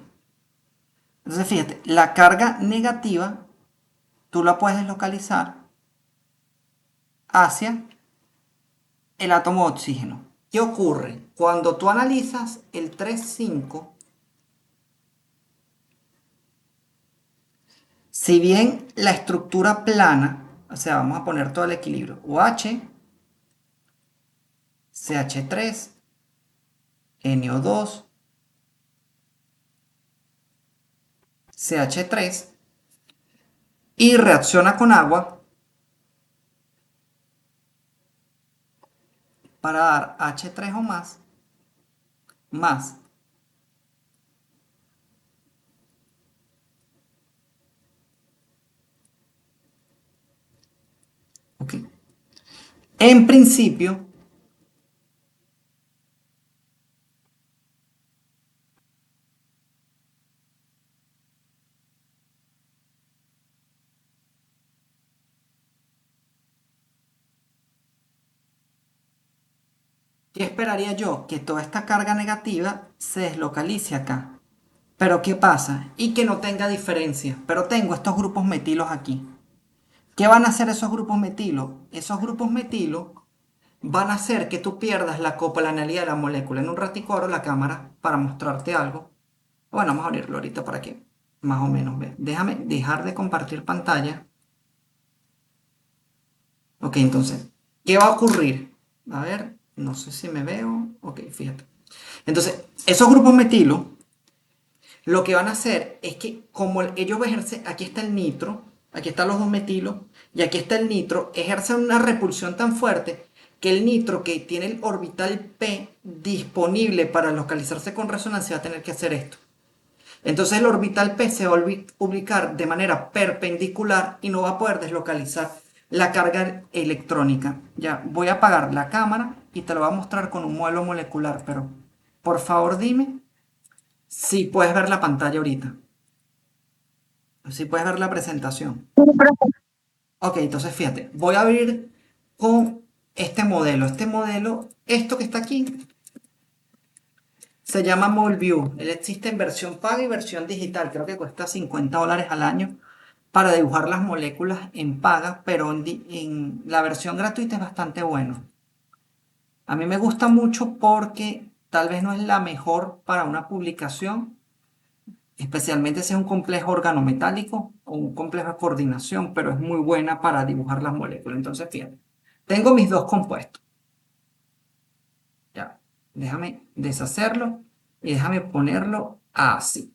Entonces, fíjate, la carga negativa tú la puedes localizar hacia el átomo de oxígeno. ¿Qué ocurre? Cuando tú analizas el 3,5, si bien la estructura plana, o sea, vamos a poner todo el equilibrio, OH, CH3, NO2, CH3, y reacciona con agua para dar H3 o más. ¿Ok? En principio, ¿qué esperaría yo? Que toda esta carga negativa se deslocalice acá. Pero ¿qué pasa? Y que no tenga diferencia. Pero tengo estos grupos metilos aquí. ¿Qué van a hacer esos grupos metilos? Esos grupos metilos van a hacer que tú pierdas la coplanalidad de la molécula. En un ratico abro la cámara para mostrarte algo. Bueno, vamos a abrirlo ahorita para qué. más o menos. ¿Ve? Déjame dejar de compartir pantalla. Ok, entonces, ¿qué va a ocurrir? A ver, no sé si me veo. Ok, fíjate. Entonces, esos grupos metilo, lo que van a hacer es que como ellos ejercen, aquí está el nitro, aquí están los dos metilos, y aquí está el nitro, ejercen una repulsión tan fuerte que el nitro que tiene el orbital P disponible para localizarse con resonancia va a tener que hacer esto. Entonces el orbital P se va a ubicar de manera perpendicular y no va a poder deslocalizar la carga electrónica. Ya, voy a apagar la cámara y te lo voy a mostrar con un modelo molecular, pero por favor dime si puedes ver la pantalla ahorita, si puedes ver la presentación. Ok, entonces fíjate, voy a abrir con este modelo. Este modelo, esto que está aquí, se llama MoldView. Él existe en versión paga y versión digital. Creo que cuesta $50 al año para dibujar las moléculas en paga, pero en la versión gratuita es bastante bueno. A mí me gusta mucho porque tal vez no es la mejor para una publicación, especialmente si es un complejo organometálico o un complejo de coordinación, pero es muy buena para dibujar las moléculas. Entonces, fíjate, tengo mis dos compuestos. Ya, déjame deshacerlo y déjame ponerlo así.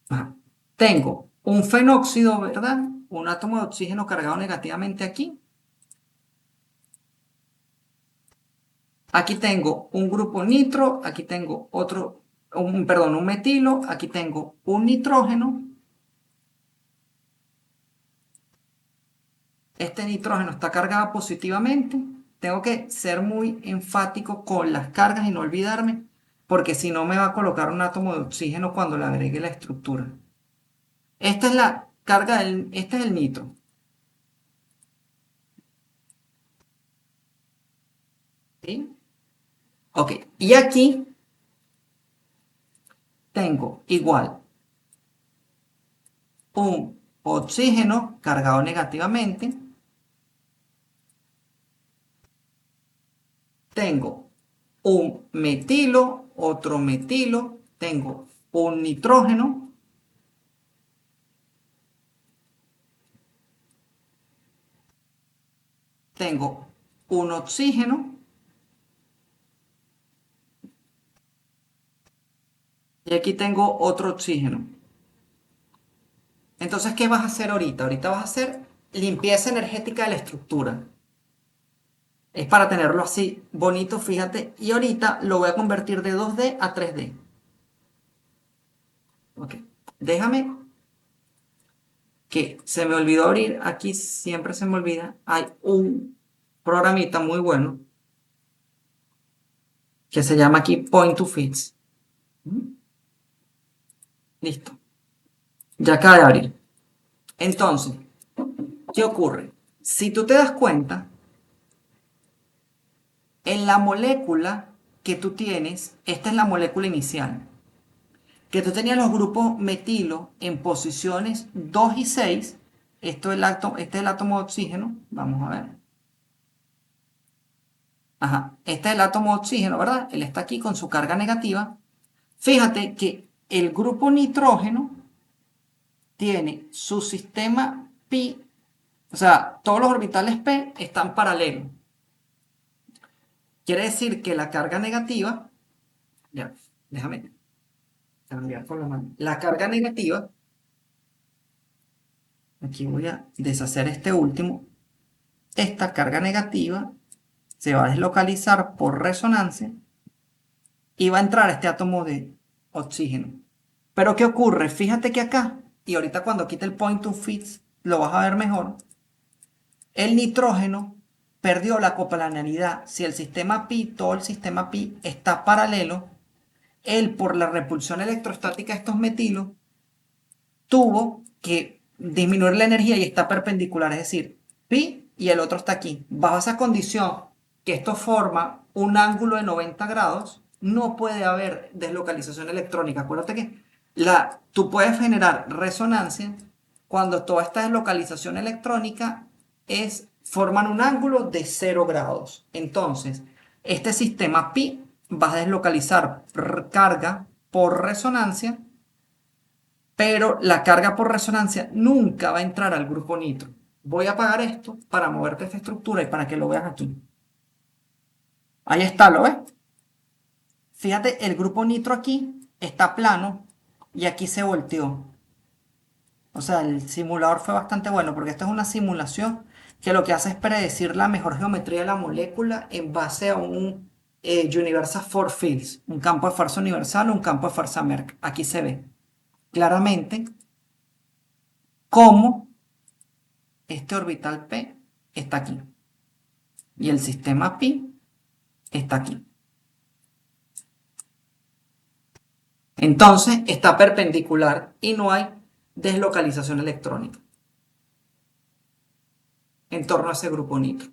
Ajá. Tengo un fenóxido, ¿verdad? Un átomo de oxígeno cargado negativamente aquí. Aquí tengo un grupo nitro, aquí tengo otro, perdón, un metilo, aquí tengo un nitrógeno. Este nitrógeno está cargado positivamente. Tengo que ser muy enfático con las cargas y no olvidarme, porque si no me va a colocar un átomo de oxígeno cuando le agregue la estructura. Esta es la carga este es el nitro. ¿Sí? Ok, y aquí tengo igual un oxígeno cargado negativamente. Tengo un metilo, otro metilo, tengo un nitrógeno, tengo un oxígeno y aquí tengo otro oxígeno. Entonces, ¿qué vas a hacer ahorita? Ahorita vas a hacer limpieza energética de la estructura. Es para tenerlo así bonito, fíjate. Y ahorita lo voy a convertir de 2D a 3D. Ok. Déjame que se me olvidó abrir. Aquí siempre se me olvida. Hay un programita muy bueno que se llama aquí Point to Fix. Listo. Ya acaba de abrir. Entonces, ¿qué ocurre? Si tú te das cuenta, en la molécula que tú tienes, esta es la molécula inicial, que tú tenías los grupos metilo en posiciones 2 y 6. Este es el átomo de oxígeno. Vamos a ver. Ajá. Este es el átomo de oxígeno, ¿verdad? Él está aquí con su carga negativa. Fíjate que el grupo nitrógeno tiene su sistema pi, o sea, todos los orbitales p están paralelos. Quiere decir que la carga negativa, ya, déjame cambiar por la mano. La carga negativa, aquí voy a deshacer este último. Esta carga negativa se va a deslocalizar por resonancia y va a entrar este átomo de oxígeno. Pero ¿qué ocurre? Fíjate que acá, y ahorita cuando quite el point to fix, lo vas a ver mejor, el nitrógeno perdió la coplanaridad. Si el sistema pi, todo el sistema pi está paralelo, él por la repulsión electrostática de estos metilos tuvo que disminuir la energía y está perpendicular, es decir, pi y el otro está aquí. Bajo esa condición que esto forma un ángulo de 90 grados, no puede haber deslocalización electrónica. Acuérdate que tú puedes generar resonancia cuando toda esta deslocalización electrónica forman un ángulo de 0 grados. Entonces, este sistema pi va a deslocalizar carga por resonancia pero la carga por resonancia nunca va a entrar al grupo nitro. Voy a apagar esto para moverte esta estructura y para que lo veas aquí. Ahí está, ¿lo ves? Fíjate, el grupo nitro aquí está plano y aquí se volteó. O sea, el simulador fue bastante bueno porque esta es una simulación que lo que hace es predecir la mejor geometría de la molécula en base a un Universal Force Fields, un campo de fuerza universal o un campo de fuerza Merck. Aquí se ve claramente cómo este orbital P está aquí y el sistema pi está aquí. Entonces está perpendicular y no hay deslocalización electrónica en torno a ese grupo nitro.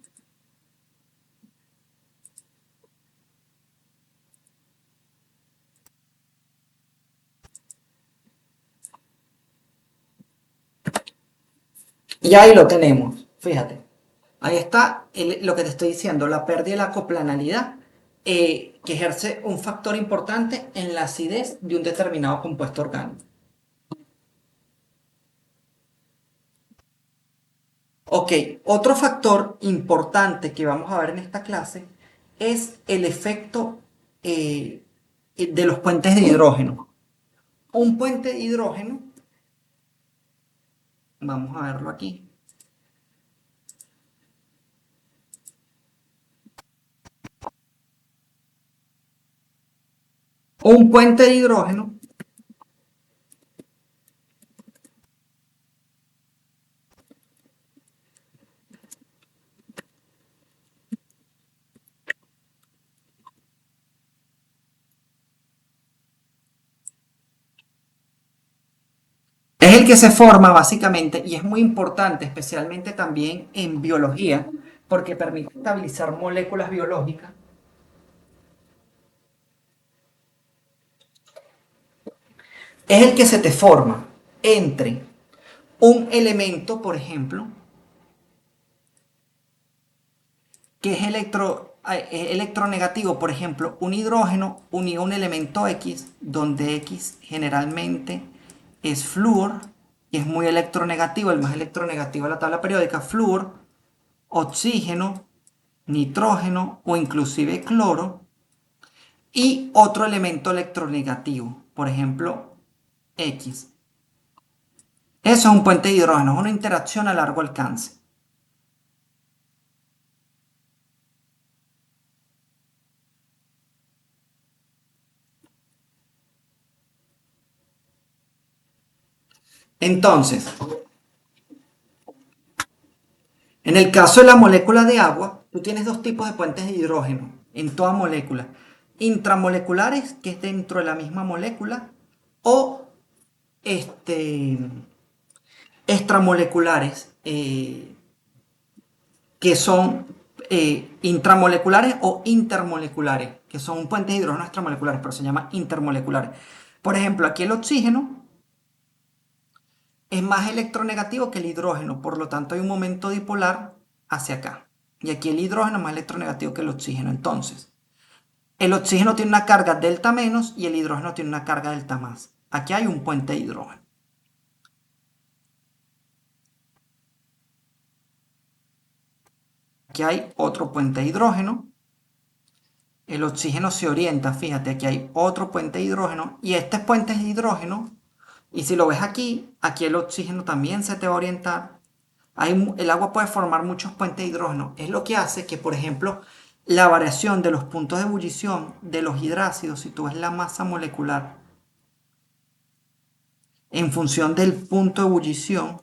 Y ahí lo tenemos, fíjate. Ahí está lo que te estoy diciendo, la pérdida de la coplanalidad, que ejerce un factor importante en la acidez de un determinado compuesto orgánico. Ok, otro factor importante que vamos a ver en esta clase es el efecto de los puentes de hidrógeno. Un puente de hidrógeno, vamos a verlo aquí. Un puente de hidrógeno es el que se forma básicamente y es muy importante, especialmente también en biología, porque permite estabilizar moléculas biológicas. Es el que se te forma entre un elemento, por ejemplo, que es electronegativo, por ejemplo, un hidrógeno unido a un elemento X, donde X generalmente es flúor, y es muy electronegativo, el más electronegativo de la tabla periódica, flúor, oxígeno, nitrógeno o inclusive cloro, y otro elemento electronegativo, por ejemplo, X. Eso es un puente de hidrógeno, es una interacción a largo alcance. Entonces, en el caso de la molécula de agua, tú tienes dos tipos de puentes de hidrógeno en toda molécula. Intramoleculares, que es dentro de la misma molécula, o extramoleculares, que son intramoleculares o intermoleculares, que son puentes de hidrógeno extramoleculares, pero se llaman intermoleculares. Por ejemplo, aquí el oxígeno es más electronegativo que el hidrógeno, por lo tanto hay un momento dipolar hacia acá. Y aquí el hidrógeno es más electronegativo que el oxígeno. Entonces, el oxígeno tiene una carga delta menos y el hidrógeno tiene una carga delta más. Aquí hay un puente de hidrógeno. Aquí hay otro puente de hidrógeno. El oxígeno se orienta, fíjate, aquí hay otro puente de hidrógeno y este puente de hidrógeno, y si lo ves aquí, aquí el oxígeno también se te va a orientar. El agua puede formar muchos puentes de hidrógeno. Es lo que hace que, por ejemplo, la variación de los puntos de ebullición de los hidrácidos, si tú ves la masa molecular, en función del punto de ebullición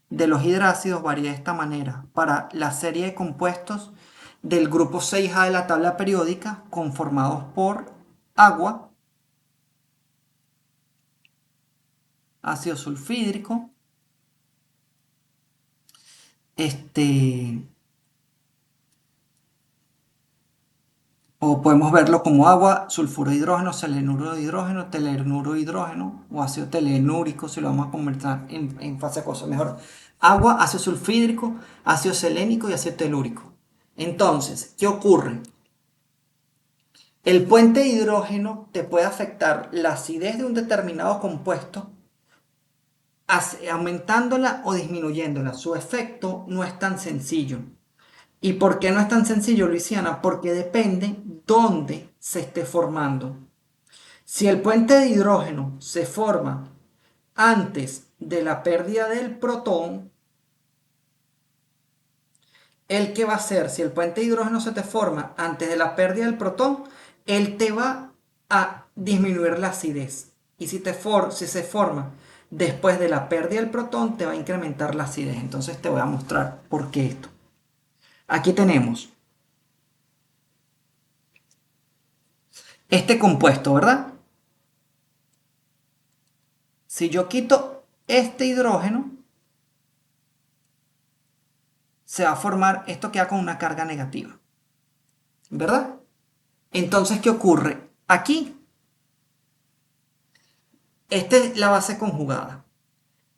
de los hidrácidos varía de esta manera. Para la serie de compuestos del grupo 6A de la tabla periódica, conformados por agua, ácido sulfídrico, o podemos verlo como agua, sulfuro de hidrógeno, selenuro de hidrógeno, telenuro de hidrógeno o ácido telenúrico, si lo vamos a convertir en fase aquosa. Mejor, agua, ácido sulfídrico, ácido selénico y ácido telúrico. Entonces, ¿qué ocurre? El puente de hidrógeno te puede afectar la acidez de un determinado compuesto aumentándola o disminuyéndola. Su efecto no es tan sencillo. ¿Y por qué no es tan sencillo, Luisiana? Porque depende dónde se esté formando. Si el puente de hidrógeno se forma antes de la pérdida del protón, ¿el qué va a hacer? Si el puente de hidrógeno se te forma antes de la pérdida del protón, él te va a disminuir la acidez. Y si se forma después de la pérdida del protón, te va a incrementar la acidez. Entonces te voy a mostrar por qué esto. Aquí tenemos este compuesto, ¿verdad? Si yo quito este hidrógeno, se va a formar, esto queda con una carga negativa, ¿verdad? Entonces, ¿qué ocurre? Aquí, esta es la base conjugada.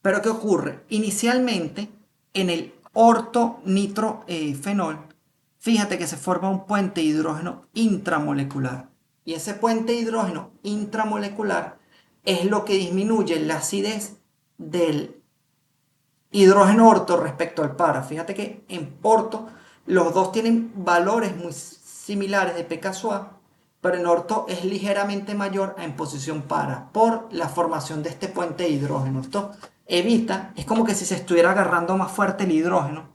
Pero ¿qué ocurre? Inicialmente, en el ortonitro-fenol, fíjate que se forma un puente de hidrógeno intramolecular. Y ese puente de hidrógeno intramolecular es lo que disminuye la acidez del hidrógeno orto respecto al para. Fíjate que en orto los dos tienen valores muy similares de pKa, pero en orto es ligeramente mayor en posición para por la formación de este puente de hidrógeno. Esto evita, es como que si se estuviera agarrando más fuerte el hidrógeno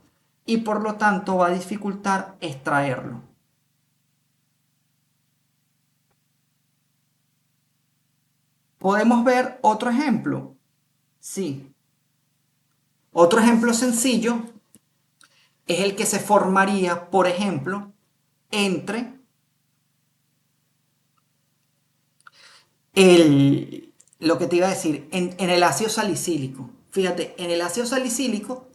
y por lo tanto va a dificultar extraerlo. ¿Podemos ver otro ejemplo? Sí. Otro ejemplo sencillo es el que se formaría, por ejemplo, entre lo que te iba a decir, en el ácido salicílico. Fíjate, en el ácido salicílico,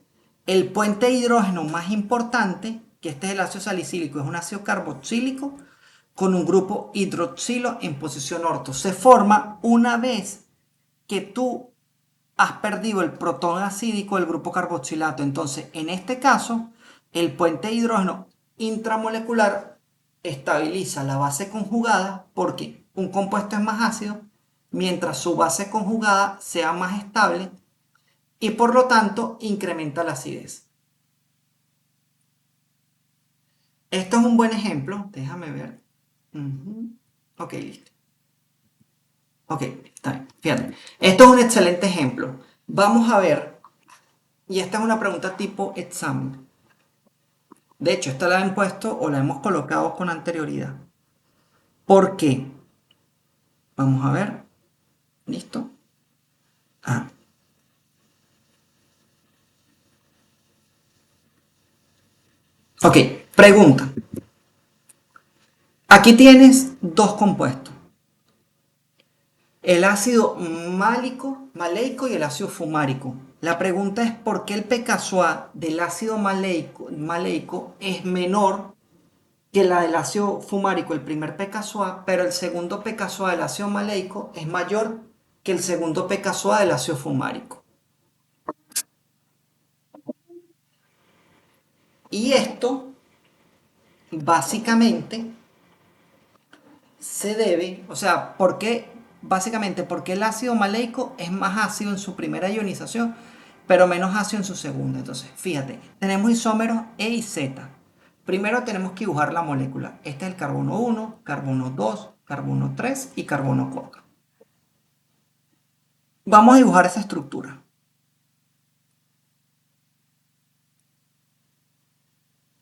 el puente de hidrógeno más importante, que este es el ácido salicílico, es un ácido carboxílico con un grupo hidroxilo en posición orto. Se forma una vez que tú has perdido el protón acídico del grupo carboxilato. Entonces, en este caso, el puente de hidrógeno intramolecular estabiliza la base conjugada porque un compuesto es más ácido mientras su base conjugada sea más estable y por lo tanto incrementa la acidez. Esto es un buen ejemplo. Déjame ver. Ok, listo. Ok, está bien. Fíjate. Esto es un excelente ejemplo. Vamos a ver, y esta es una pregunta tipo examen. De hecho, esta la han puesto o la hemos colocado con anterioridad. ¿Por qué? Vamos a ver. ¿Listo? Ah. Ok, pregunta. Aquí tienes dos compuestos. El ácido maleico y el ácido fumárico. La pregunta es por qué el pKa del ácido maleico es menor que la del ácido fumárico, el primer pKa, pero el segundo pKa del ácido maleico es mayor que el segundo pKa del ácido fumárico. Y esto básicamente se debe, o sea, básicamente porque el ácido maleico es más ácido en su primera ionización, pero menos ácido en su segunda. Entonces, fíjate, tenemos isómeros E y Z. Primero tenemos que dibujar la molécula. Este es el carbono 1, carbono 2, carbono 3 y carbono 4. Vamos a dibujar esa estructura.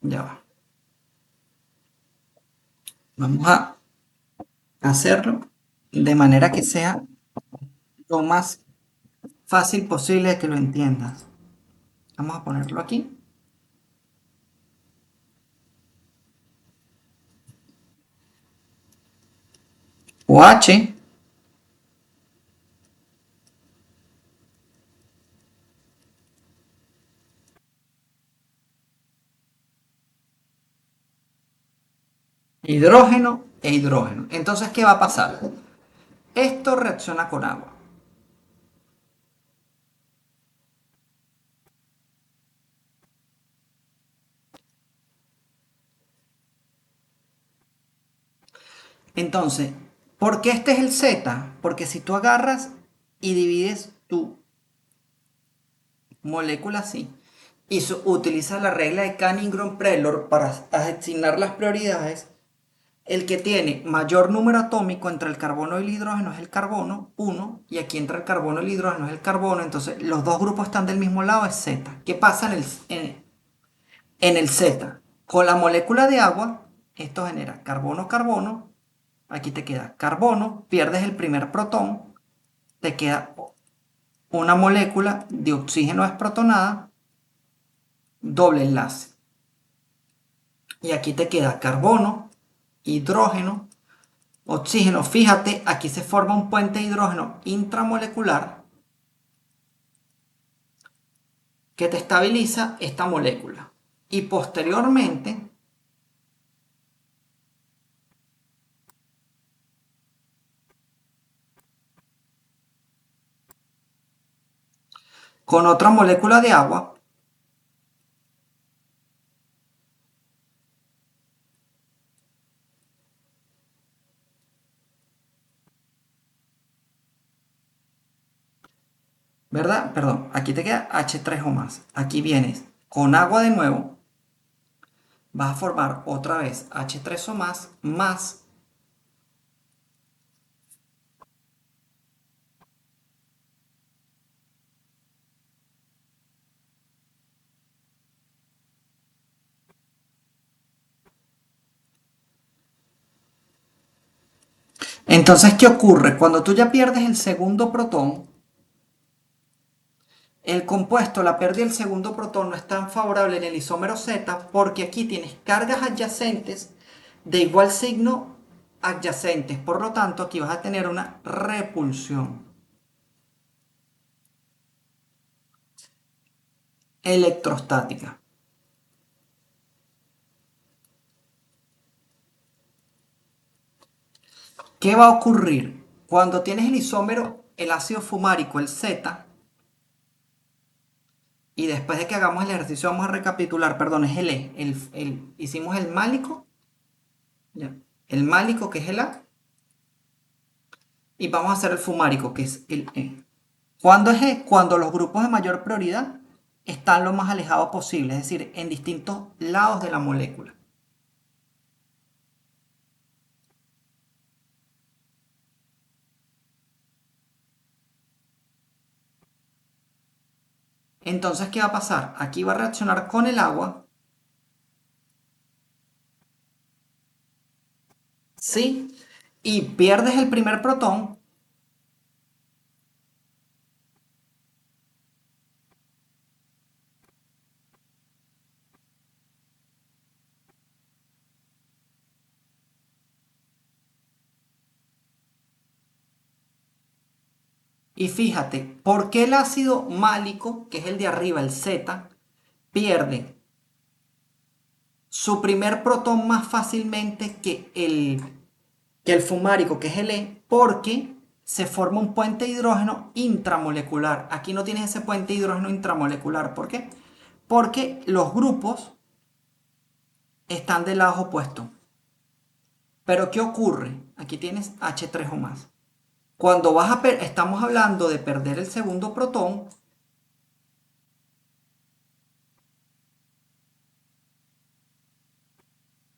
Ya va. Vamos a hacerlo de manera que sea lo más fácil posible de que lo entiendas. Vamos a ponerlo aquí. OH, hidrógeno e hidrógeno. Entonces, ¿qué va a pasar? Esto reacciona con agua. Entonces, ¿por qué este es el Z? Porque si tú agarras y divides tu molécula sí. Y utiliza la regla de Canning-Green-Prelor para asignar las prioridades. El que tiene mayor número atómico entre el carbono y el hidrógeno es el carbono, 1, y aquí entre el carbono y el hidrógeno es el carbono, entonces los dos grupos están del mismo lado, es Z. ¿Qué pasa en el Z? Con la molécula de agua, esto genera carbono-carbono, aquí te queda carbono, pierdes el primer protón, te queda una molécula de oxígeno desprotonada, doble enlace. Y aquí te queda carbono, hidrógeno, oxígeno. Fíjate, aquí se forma un puente de hidrógeno intramolecular que te estabiliza esta molécula. Y posteriormente, con otra molécula de agua, ¿verdad? Perdón, aquí te queda H3 o más. Aquí vienes con agua de nuevo, vas a formar otra vez H3 o más, más. Entonces, ¿qué ocurre? Cuando tú ya pierdes el segundo protón, el compuesto, la pérdida del segundo protón no es tan favorable en el isómero Z porque aquí tienes cargas adyacentes de igual signo adyacentes. Por lo tanto, aquí vas a tener una repulsión electrostática. ¿Qué va a ocurrir? Cuando tienes el isómero, el ácido fumárico, el Z, y después de que hagamos el ejercicio vamos a recapitular, perdón, es el E, hicimos el málico, ya, el málico que es el A, y vamos a hacer el fumárico que es el E. ¿Cuándo es E? Cuando los grupos de mayor prioridad están lo más alejados posible, es decir, en distintos lados de la molécula. Entonces, ¿qué va a pasar? Aquí va a reaccionar con el agua, ¿sí? Y pierdes el primer protón. Y fíjate, ¿por qué el ácido málico, que es el de arriba, el Z, pierde su primer protón más fácilmente que el fumárico, que es el E? Porque se forma un puente de hidrógeno intramolecular. Aquí no tienes ese puente de hidrógeno intramolecular. ¿Por qué? Porque los grupos están del lado opuesto. Pero ¿qué ocurre? Aquí tienes H3 o más. Cuando estamos hablando de perder el segundo protón,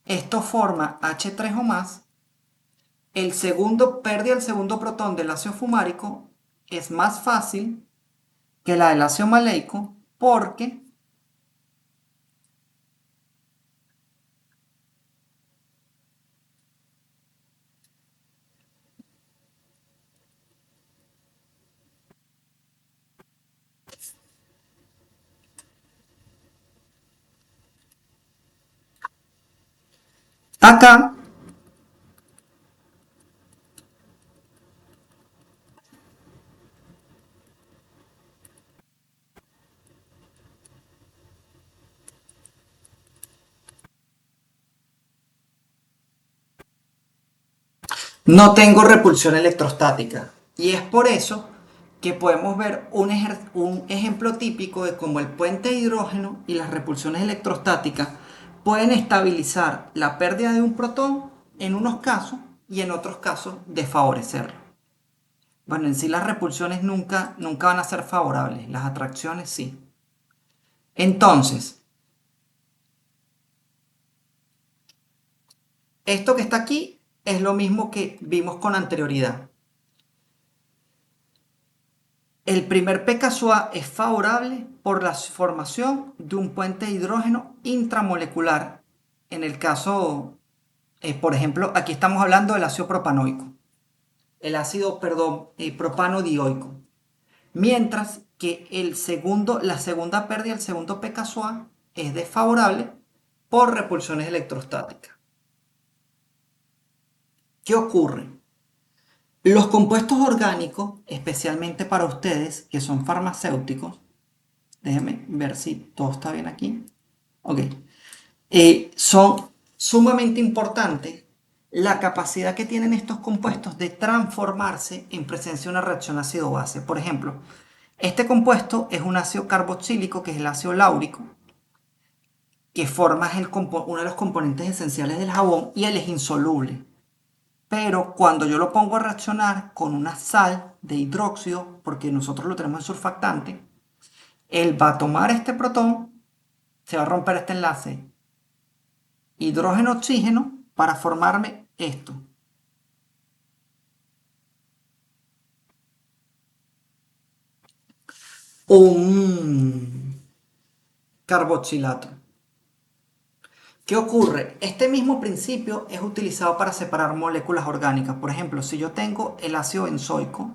esto forma H3 o más. El segundo, pérdida del segundo protón del ácido fumárico es más fácil que la del ácido maleico porque acá no tengo repulsión electrostática. Y es por eso que podemos ver un ejemplo típico de cómo el puente de hidrógeno y las repulsiones electrostáticas pueden estabilizar la pérdida de un protón en unos casos y en otros casos desfavorecerlo. Bueno, en sí las repulsiones nunca van a ser favorables, las atracciones sí. Entonces, esto que está aquí es lo mismo que vimos con anterioridad. El primer pKa es favorable por la formación de un puente de hidrógeno intramolecular. En el caso, por ejemplo, aquí estamos hablando del ácido propanoico. El ácido, perdón, propanodioico. Mientras que la segunda pérdida, el segundo pKa, es desfavorable por repulsiones electrostáticas. ¿Qué ocurre? Los compuestos orgánicos, especialmente para ustedes que son farmacéuticos, déjenme ver si todo está bien aquí. Ok. Son sumamente importantes la capacidad que tienen estos compuestos de transformarse en presencia de una reacción ácido-base. Por ejemplo, este compuesto es un ácido carboxílico, que es el ácido láurico, que forma uno de los componentes esenciales del jabón y él es insoluble. Pero cuando yo lo pongo a reaccionar con una sal de hidróxido, porque nosotros lo tenemos en surfactante, él va a tomar este protón, se va a romper este enlace hidrógeno-oxígeno para formarme esto. Un carboxilato. ¿Qué ocurre? Este mismo principio es utilizado para separar moléculas orgánicas. Por ejemplo, si yo tengo el ácido benzoico,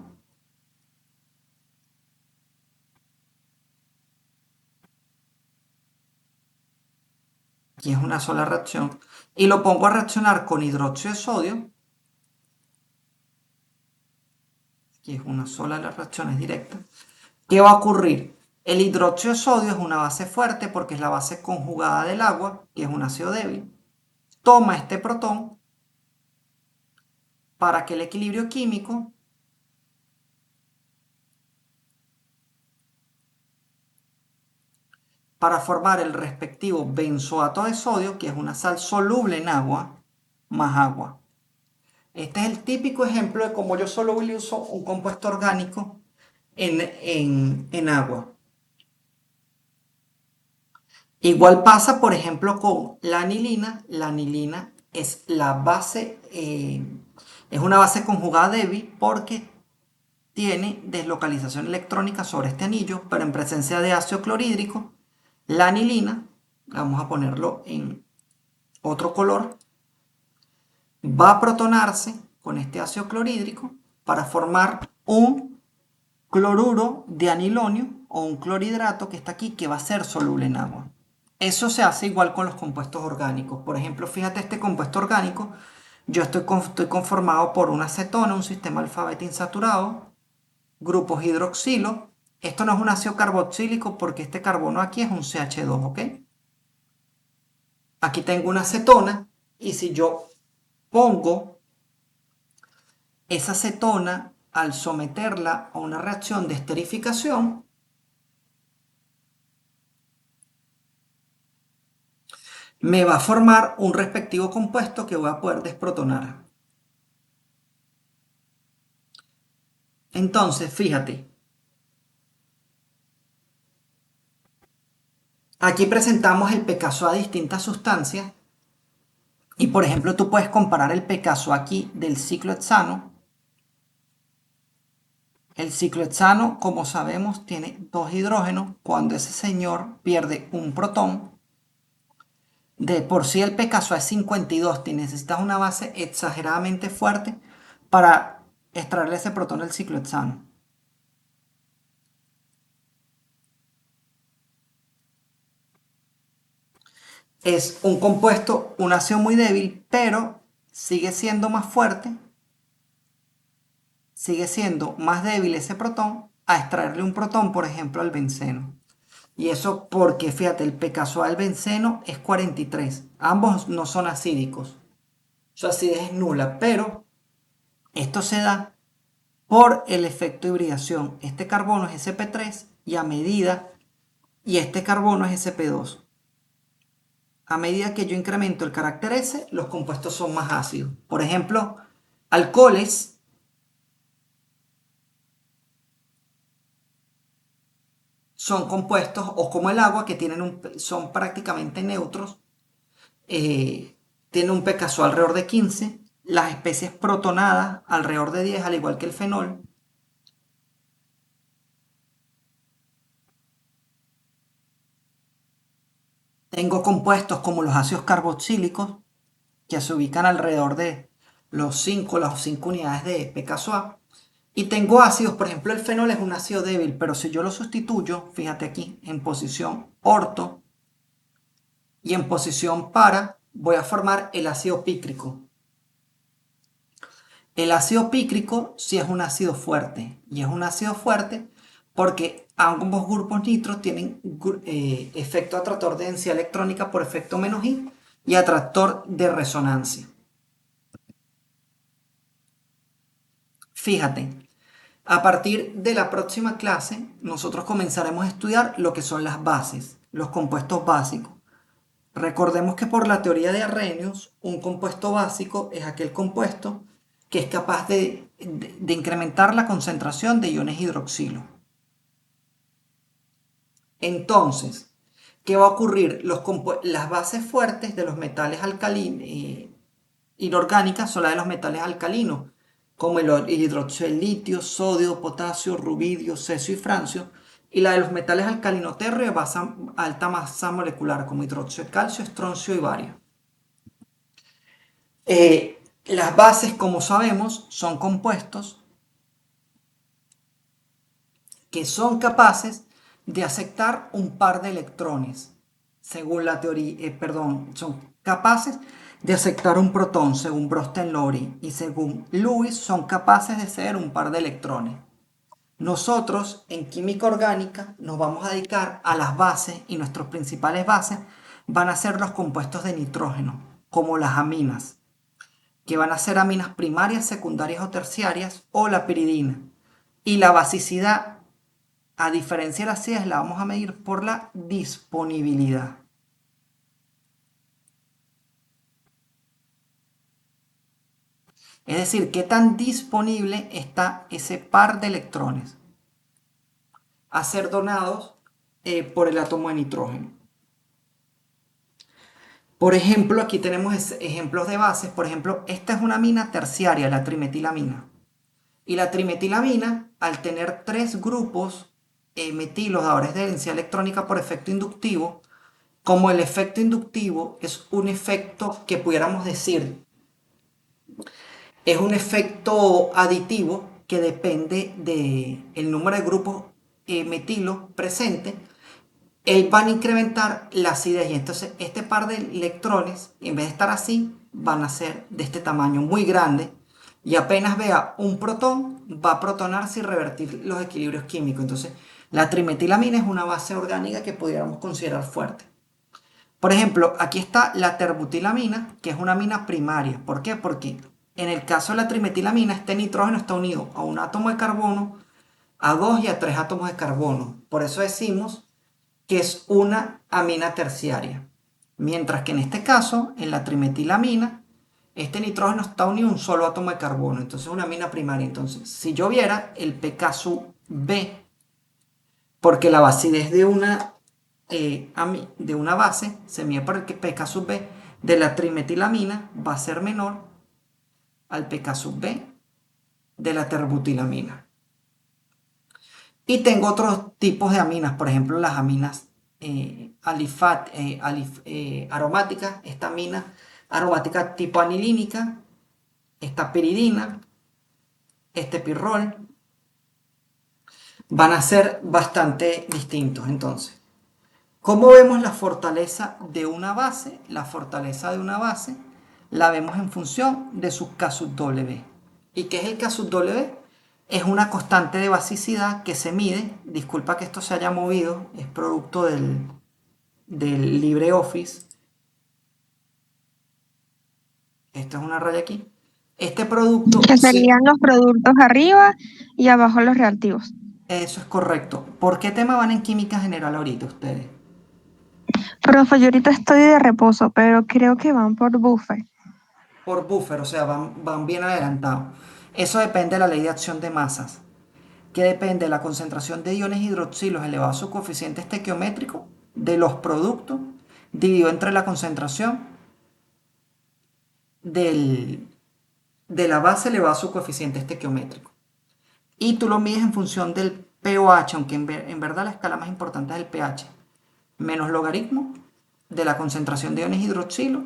aquí es una sola reacción, y lo pongo a reaccionar con hidróxido de sodio, aquí es una sola de las reacciones directas, ¿qué va a ocurrir? El hidróxido de sodio es una base fuerte porque es la base conjugada del agua, que es un ácido débil. Toma este protón para que el equilibrio químico para formar el respectivo benzoato de sodio, que es una sal soluble en agua, más agua. Este es el típico ejemplo de cómo yo solubilizo un compuesto orgánico en agua. Igual pasa, por ejemplo, con la anilina. La anilina es la base, es una base conjugada débil porque tiene deslocalización electrónica sobre este anillo, pero en presencia de ácido clorhídrico, la anilina, vamos a ponerlo en otro color, va a protonarse con este ácido clorhídrico para formar un cloruro de anilonio o un clorhidrato que está aquí, que va a ser soluble en agua. Eso se hace igual con los compuestos orgánicos. Por ejemplo, fíjate este compuesto orgánico. Yo estoy conformado por una acetona, un sistema alfa-beta insaturado, grupos hidroxilo. Esto no es un ácido carboxílico porque este carbono aquí es un CH2, ¿ok? Aquí tengo una acetona y si yo pongo esa acetona al someterla a una reacción de esterificación, me va a formar un respectivo compuesto que voy a poder desprotonar. Entonces, fíjate, aquí presentamos el pKa de distintas sustancias y, por ejemplo, tú puedes comparar el pKa aquí del ciclohexano. El ciclohexano, como sabemos, tiene dos hidrógenos. Cuando ese señor pierde un protón, de por sí el pKa es 52, te necesitas una base exageradamente fuerte para extraerle ese protón del ciclohexano. Es un compuesto, un ácido muy débil, pero sigue siendo más fuerte, sigue siendo más débil ese protón a extraerle un protón, por ejemplo, al benceno. Y eso porque, fíjate, el pKa del benceno es 43. Ambos no son acídicos. Su acidez es nula, pero esto se da por el efecto de hibridación. Este carbono es sp3 y este carbono es sp2. A medida que yo incremento el carácter S, los compuestos son más ácidos. Por ejemplo, alcoholes son compuestos, o como el agua, que son prácticamente neutros, tienen un pKa alrededor de 15, las especies protonadas alrededor de 10, al igual que el fenol. Tengo compuestos como los ácidos carboxílicos, que se ubican alrededor de las 5 unidades de pKa. Y tengo ácidos, por ejemplo, el fenol es un ácido débil, pero si yo lo sustituyo, fíjate aquí, en posición orto y en posición para, voy a formar el ácido pícrico. El ácido pícrico sí es un ácido fuerte, y es un ácido fuerte porque ambos grupos nitros tienen efecto atractor de densidad electrónica por efecto menos I y atractor de resonancia. Fíjate, a partir de la próxima clase, nosotros comenzaremos a estudiar lo que son las bases, los compuestos básicos. Recordemos que por la teoría de Arrhenius, un compuesto básico es aquel compuesto que es capaz de incrementar la concentración de iones hidroxilo. Entonces, ¿qué va a ocurrir? Las bases fuertes de los metales inorgánicas son las de los metales alcalinos, como el hidroxilo de litio, sodio, potasio, rubidio, cesio y francio, y la de los metales alcalino térreo de alta masa molecular, como hidróxido de calcio, estroncio y bario. Las bases, como sabemos, son compuestos que son capaces de aceptar un par de electrones, según la teoría, son capaces de aceptar un protón, según Brosten-Lowry, y según Lewis, son capaces de ceder un par de electrones. Nosotros, en química orgánica, nos vamos a dedicar a las bases, y nuestros principales bases van a ser los compuestos de nitrógeno, como las aminas, que van a ser aminas primarias, secundarias o terciarias, o la piridina. Y la basicidad, a diferencia de las ácidas, la vamos a medir por la disponibilidad. Es decir, qué tan disponible está ese par de electrones a ser donados por el átomo de nitrógeno. Por ejemplo, aquí tenemos ejemplos de bases. Por ejemplo, esta es una amina terciaria, la trimetilamina. Y la trimetilamina, al tener 3 grupos metilos dadores de densidad electrónica por efecto inductivo, como el efecto inductivo es un efecto que pudiéramos decir, es un efecto aditivo que depende del número de grupos metilo presente, van a incrementar la acidez, y entonces este par de electrones, en vez de estar así, van a ser de este tamaño muy grande, y apenas vea un protón, va a protonarse y revertir los equilibrios químicos. Entonces, la trimetilamina es una base orgánica que pudiéramos considerar fuerte. Por ejemplo, aquí está la terbutilamina, que es una amina primaria. ¿Por qué? Porque en el caso de la trimetilamina, este nitrógeno está unido a un átomo de carbono, a 2 y a 3 átomos de carbono. Por eso decimos que es una amina terciaria. Mientras que en este caso, en la trimetilamina, este nitrógeno está unido a un solo átomo de carbono. Entonces es una amina primaria. Entonces, si yo viera el pK sub B, porque la acidez de una base se mide por el pK sub B de la trimetilamina, va a ser menor al pK sub B de la terbutilamina. Y tengo otros tipos de aminas, por ejemplo las aminas aromáticas, esta amina aromática tipo anilínica, esta piridina, este pirrol, van a ser bastante distintos. Entonces, ¿cómo vemos la fortaleza de una base? La fortaleza de una base la vemos en función de su K sub W. ¿Y qué es el K sub W? Es una constante de basicidad que se mide. Disculpa que esto se haya movido, es producto del LibreOffice. Esto es una raya aquí. Este producto, Que serían los productos arriba y abajo los reactivos. eso es correcto. ¿Por qué tema van en química general ahorita ustedes? Profe, yo ahorita estoy de reposo, pero creo que van por buffer. Por buffer, o sea, van bien adelantados. Eso depende de la ley de acción de masas. que depende de la concentración de iones hidroxilos elevado a su coeficiente estequiométrico de los productos, dividido entre la concentración del, de la base elevado a su coeficiente estequiométrico. Y tú lo mides en función del pOH, aunque en verdad la escala más importante es el pH, menos logaritmo de la concentración de iones hidroxilo,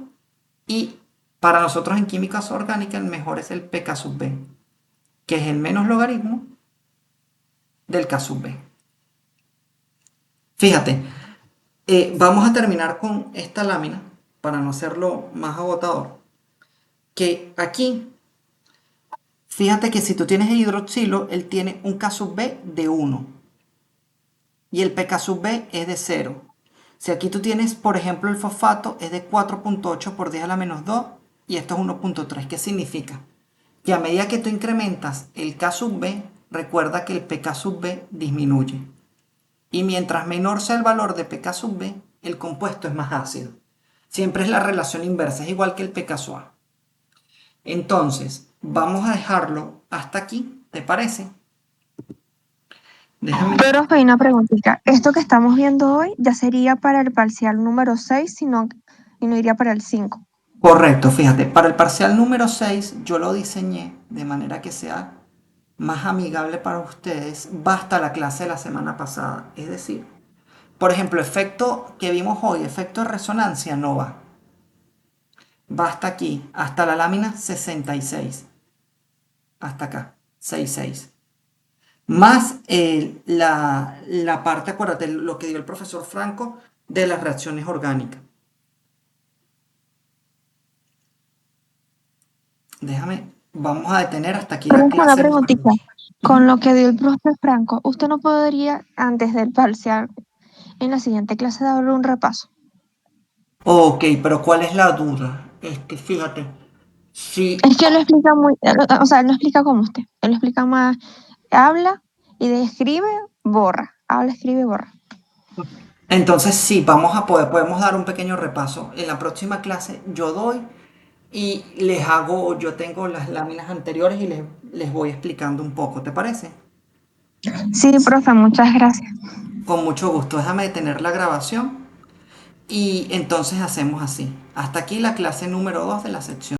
y para nosotros en química orgánica el mejor es el pK sub B, que es el menos logaritmo del K sub B. Fíjate, vamos a terminar con esta lámina para no hacerlo más agotador, que aquí, fíjate que si tú tienes el hidroxilo, él tiene un K sub B de 1 y el pK sub B es de 0. Si aquí tú tienes, por ejemplo, el fosfato es de 4.8 por 10 a la menos 2 y esto es 1.3. ¿Qué significa? Que a medida que tú incrementas el K sub B, recuerda que el pK sub B disminuye. Y mientras menor sea el valor de pK sub B, el compuesto es más ácido. Siempre es la relación inversa, es igual que el pK sub A. Entonces, vamos a dejarlo hasta aquí, ¿te parece? Déjame. Profe, hay una preguntita. Esto que estamos viendo hoy ya sería para el parcial número 6, y no iría para el 5. Correcto, fíjate, para el parcial número 6 yo lo diseñé de manera que sea más amigable para ustedes. Basta la clase de la semana pasada. Es decir, por ejemplo, efecto que vimos hoy, efecto de resonancia, no va. Basta aquí, hasta la lámina 66. Hasta acá, 66. Más la parte, acuérdate, lo que dio el profesor Franco de las reacciones orgánicas. Déjame, vamos a detener hasta aquí la Profe, una clase número preguntita. 2. Con lo que dio el profe Franco, ¿usted no podría, antes del parcial, en la siguiente clase, darle un repaso? Ok, pero ¿cuál es la duda? Fíjate, si Es que él lo explica o sea, él no explica como usted. Él lo explica más, habla y escribe, borra. Habla, escribe, borra. entonces sí, vamos a poder, podemos dar un pequeño repaso. En la próxima clase yo doy y les hago, yo tengo las láminas anteriores y les voy explicando un poco, ¿te parece? Sí, profe, muchas gracias. Con mucho gusto, déjame detener la grabación y entonces hacemos así. Hasta aquí la clase número 2 de la sección.